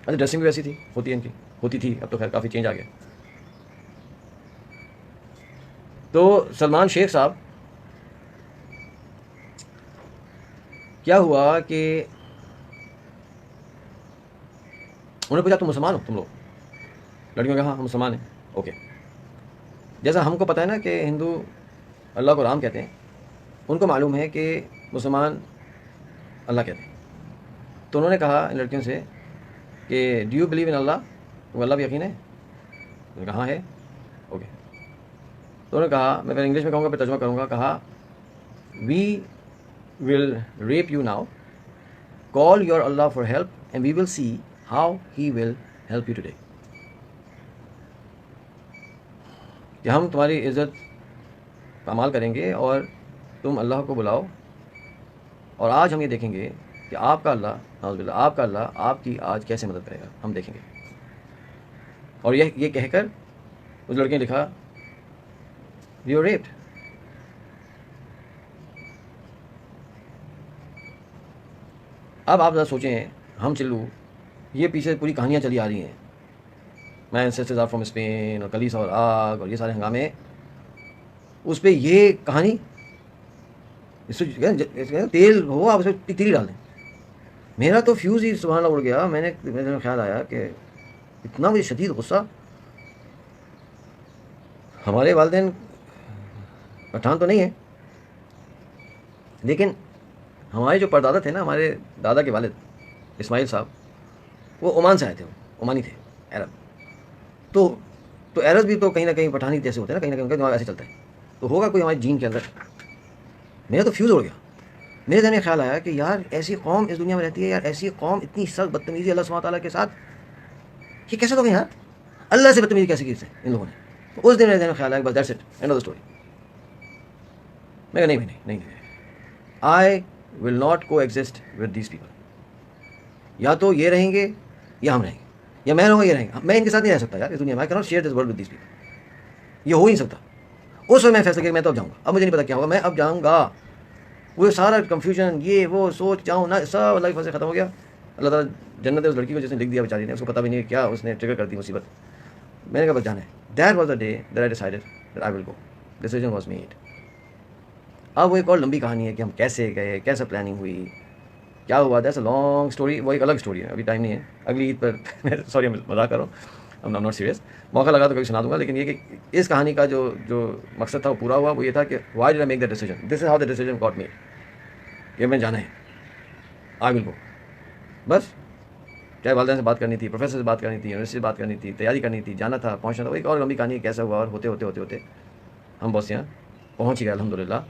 اچھا ڈریسنگ بھی ویسی تھی, ہوتی ہے ان کی, ہوتی تھی, اب تو خیر کافی چینج آ گیا. تو سلمان شیخ صاحب کیا ہوا کہ انہوں نے پوچھا تم مسلمان ہو تم لوگ؟ لڑکیوں نے کہا ہاں ہم مسلمان ہیں. اوکے. جیسا ہم کو پتہ ہے نا کہ ہندو اللہ کو رام کہتے ہیں, ان کو معلوم ہے کہ مسلمان اللہ کہتے ہیں. تو انہوں نے کہا ان لڑکیوں سے کہ ڈو یو بلیو ان اللہ؟ تم اللہ پہ یقین ہے؟ انہوں نے کہا ہاں ہے. اوکے. تو انہوں نے کہا, میں پہلے انگلش میں کہوں گا پھر ترجمہ کروں گا, کہا we will rape you now, call your اللہ for help and we will see how he will help you today. کہ ہم تمہاری عزت پامال کریں گے اور تم اللہ کو بلاؤ, اور آج ہم یہ دیکھیں گے کہ آپ کا اللہ, نعوذ باللہ, آپ کا اللہ آپ کی آج کیسے مدد کرے گا, ہم دیکھیں گے. اور یہ کہہ کر اس لڑکے نے لکھا وی آر ریپڈ. اب آپ ذرا سوچیں, ہم چلو یہ پیچھے پوری کہانیاں چلی آ رہی ہیں, مائی اینسیسٹرز آر فرام اسپین اور کلیسا اور آگ اور یہ سارے ہنگامے, اس پہ یہ کہانی, اس سے تیل ہو آپ اس پہ تیل ڈال دیں. میرا تو فیوز ہی سبحان اللہ اڑ گیا. میرے خیال آیا کہ اتنا مجھے شدید غصہ. ہمارے والدین پٹھان تو نہیں ہیں, لیکن ہمارے جو پردادا تھے نا, ہمارے دادا کے والد اسماعیل صاحب, وہ عمان سے آئے تھے, وہ عمانی تھے, عرب. تو عرب بھی تو کہیں نہ کہیں پٹھانی جیسے ہوتے ہیں نا, کہیں نہ کہیں ان کا دماغ ایسے چلتا ہے. تو ہوگا کوئی ہمارے جین کے اندر. میرا تو فیوز اڑ گیا. میرے ذہن میں خیال آیا کہ یار ایسی قوم اس دنیا میں رہتی ہے, یار ایسی قوم اتنی سخت بدتمیزی اللہ سبحانہ تعالیٰ کے ساتھ, یہ کیسے تو یار اللہ سے بدتمیزی کیسے کی ان لوگوں نے. اس دن میرے ذہن میں خیال آیا بس that's it, and of the story. میں کہا نہیں آئی ول ناٹ کو ایگزسٹ ود دیز پیپل. یا تو یہ رہیں گے یا ہم رہیں گے, یا میں رہوں گا یہ رہیں گے. میں ان کے ساتھ نہیں رہ سکتا یار اس دنیا میں. I can't share this world with these people. یہ ہو ہی نہیں سکتا. اس وقت میں فیصلہ کیا میں تو اب جاؤں گا. اب مجھے نہیں پتا کیا ہوگا, میں اب جاؤں گا. وہ سارا کنفیوژن یہ وہ سوچ جاؤں نہ سب لائف سے ختم ہو گیا. اللہ تعالیٰ جنت ہے اس لڑکی کو جس نے لکھ دیا بیچاری نے, اس کو پتہ بھی نہیں کیا اس نے ٹریگر کر دی مصیبت. میں نے کہا بس جانا ہے. That was the day that I decided that I will go. Decision was made. اب وہ ایک اور لمبی کہانی ہے کہ ہم کیسے گئے, کیسے پلاننگ ہوئی, کیا ہوا. That's a long story. وہ ایک الگ اسٹوری ہے, ابھی ٹائم نہیں ہے. اگلی عید پر سوری مذاق کر رہا ہوں, I'm not serious. موقع لگا تو کبھی سنا دوں گا. لیکن یہ کہ اس کہانی کا جو مقصد تھا وہ پورا ہوا. وہ یہ تھا کہ why did I make that decision, this is how the decision got made, کہ میں جانا ہے, آئی ول گو. بس چاہے والدین سے بات کرنی تھی, پروفیسر سے بات کرنی تھی, یونیورسٹی سے بات کرنی تھی, تیاری کرنی تھی, جانا تھا, پہنچنا تھا. وہ ایک اور لمبی کہانی ہے کیسا ہوا. اور ہوتے ہم بس یہاں پہنچ ہی گئے الحمد للہ.